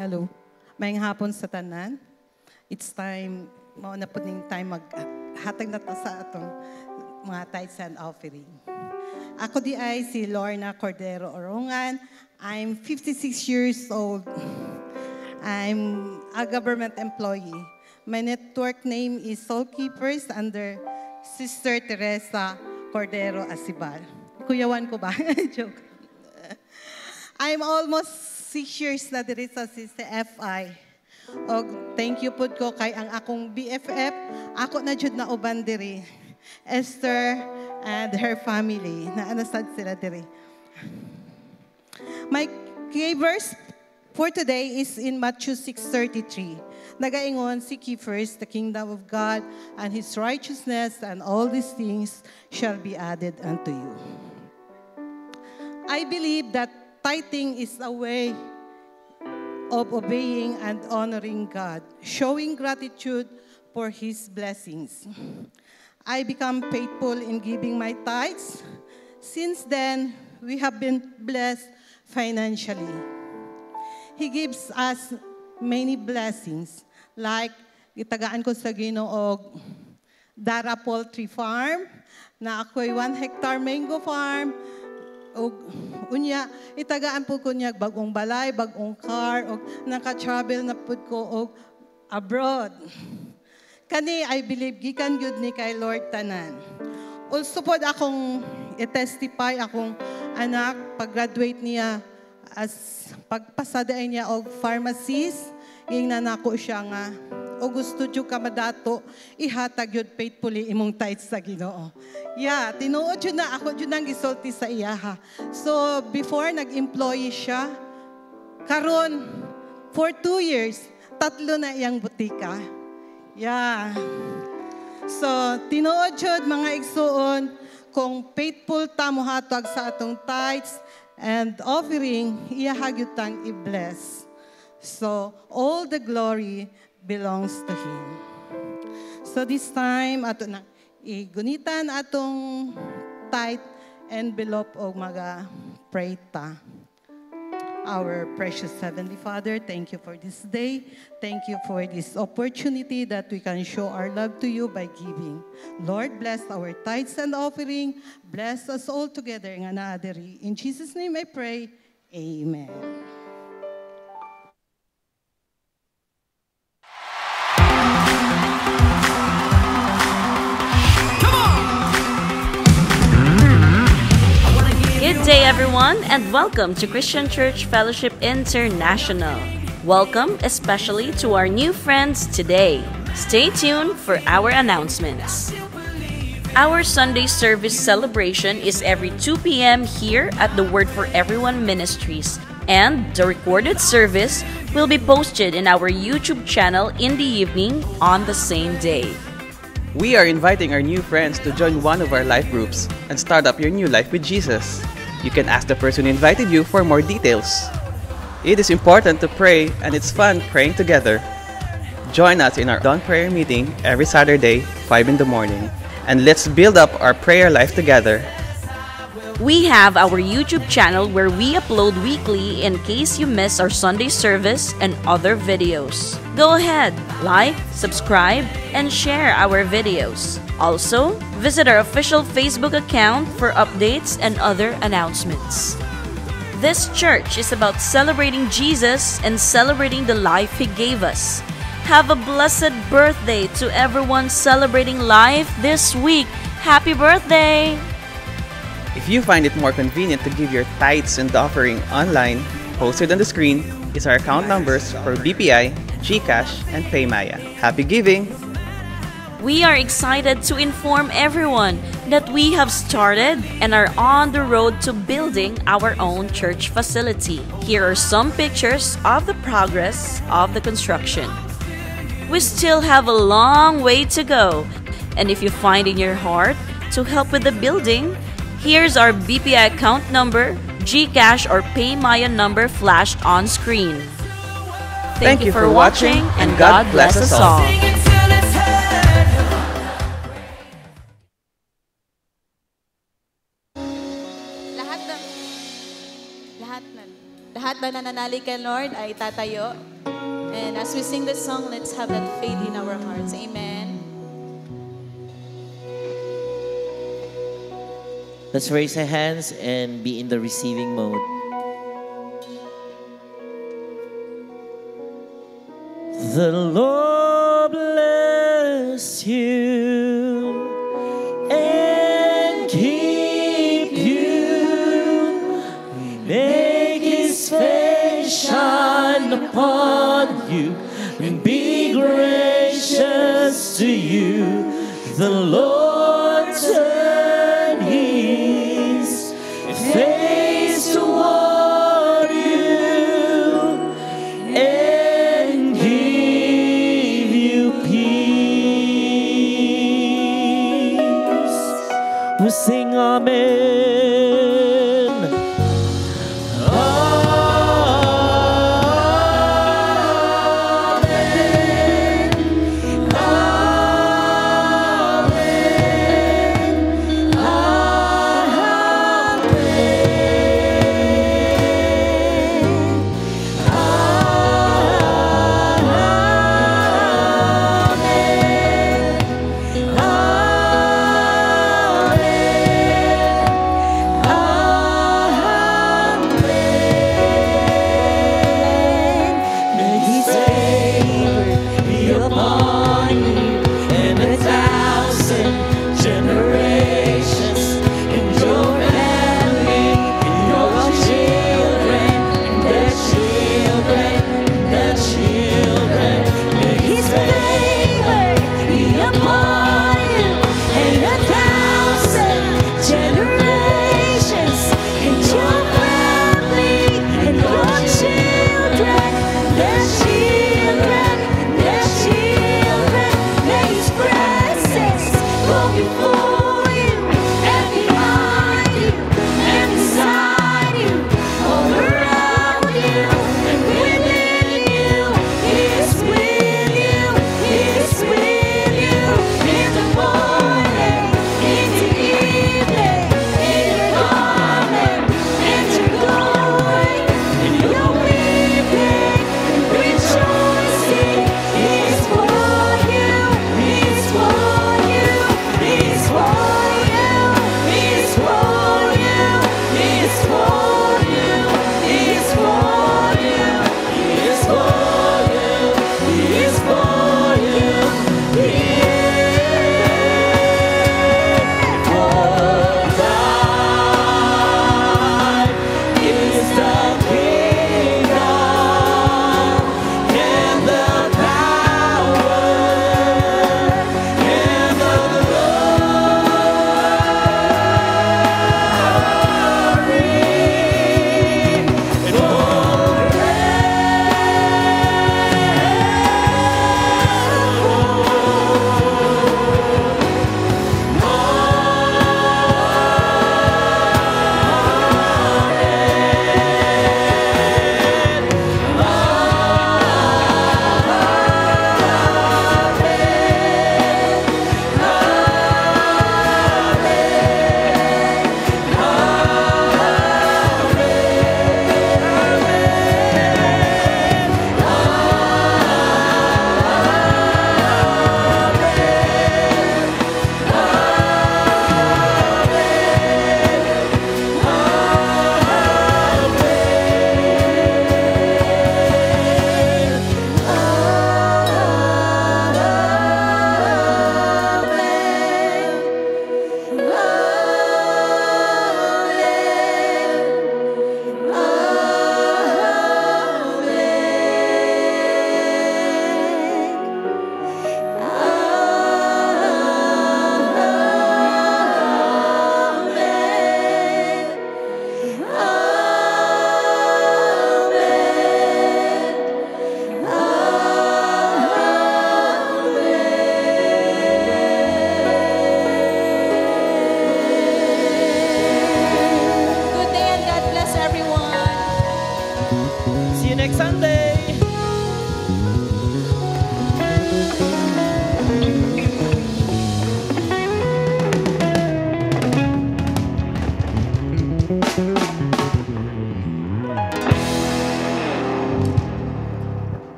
Hello. Mayang hapon sa tanan. It's time, mauna po ning time maghatag na to sa atong mga tithes and offering. Ako di ay si Lorna Cordero Orongan. I'm 56 years old. I'm a government employee. My network name is Soul Keepers under Sister Teresa Cordero Asibal. Kuyawan ko ba? Joke. I'm almost 6 years na diri sa CCFI. O thank you po ko kay ang akong BFF. Ako na jud na uban diri. Esther and her family. Na anasad sila diri. My key verse for today is in Matthew 6:33. Nagaingon, seek ye first the kingdom of God and His righteousness, and all these things shall be added unto you. I believe that tithing is a way of obeying and honoring God, showing gratitude for His blessings. I become faithful in giving my tithes. Since then, we have been blessed financially. He gives us many blessings, like itagaan ko sa Ginoo Dara Poultry Farm, na ako'y 1 hectare mango farm, o unya itagaan po ko niya bagong balay, bagong car, o naka-travel na po ko o abroad. Kani I believe gikan gyud ni kay Lord tanan. Also po akong i-testify akong anak pag-graduate niya as pagpasada niya og pharmacist, yung nanako siya nga, o gusto dyo ka madato, ihatag yun faithfully imong tithes sa Ginoo. Yeah, tinuod yun na ako yun ang gisulti sa iya ha. So, before nag-employee siya, karon for 2 years, 3 na iyang butika. Yeah. So, tinuod yun mga igsuon, kung faithful ta mo hatag sa atong tithes and offering, iyahagyutang i-bless. So, all the glory belongs to Him. So this time, ato na igunitan atong tithe envelope o mga pray ta. Our precious Heavenly Father, thank you for this day. Thank you for this opportunity that we can show our love to you by giving. Lord, bless our tithes and offering. Bless us all together in another. In Jesus' name I pray. Amen. Good day, everyone, and welcome to Christian Church Fellowship International. Welcome especially to our new friends today. Stay tuned for our announcements. Our Sunday service celebration is every 2 p.m. here at the Word for Everyone Ministries, and the recorded service will be posted in our YouTube channel in the evening on the same day. We are inviting our new friends to join one of our life groups and start up your new life with Jesus. You can ask the person who invited you for more details. It is important to pray, and it's fun praying together. Join us in our dawn prayer meeting every Saturday, 5 in the morning, and let's build up our prayer life together. We have our YouTube channel where we upload weekly in case you miss our Sunday service and other videos. Go ahead, like, subscribe, and share our videos. Also, visit our official Facebook account for updates and other announcements. This church is about celebrating Jesus and celebrating the life He gave us. Have a blessed birthday to everyone celebrating life this week. Happy birthday! If you find it more convenient to give your tithes and offering online, posted on the screen is our account numbers for BPI, GCash, and PayMaya. Happy giving! We are excited to inform everyone that we have started and are on the road to building our own church facility. Here are some pictures of the progress of the construction. We still have a long way to go, and if you find in your heart to help with the building, here's our BPI account number, GCash or PayMaya number flashed on screen. Thank you for watching, and God bless us all. Lahat na nananalig kay Lord ay tatayo. And as we sing this song, let's have that faith in our hearts. Amen. Let's raise our hands and be in the receiving mode. The Lord bless you and keep you. Make His face shine upon you and be gracious to you. The Lord turn His face toward you and give you peace. We sing Amen.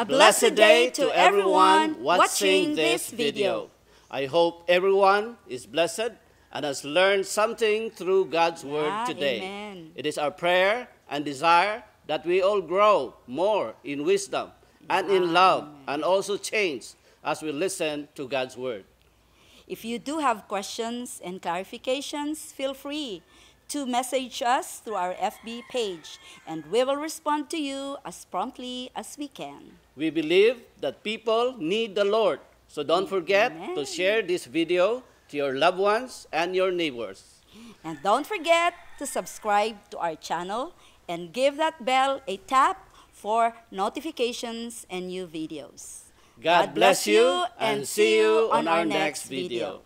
A blessed day to everyone watching this video. I hope everyone is blessed and has learned something through God's word today. Amen. It is our prayer and desire that we all grow more in wisdom and in love and also change as we listen to God's word. If you do have questions and clarifications, feel free to message us through our FB page, and we will respond to you as promptly as we can. We believe that people need the Lord, so don't forget Amen. to share this video to your loved ones and your neighbors. And don't forget to subscribe to our channel and give that bell a tap for notifications and new videos. God bless you and see you on our next video.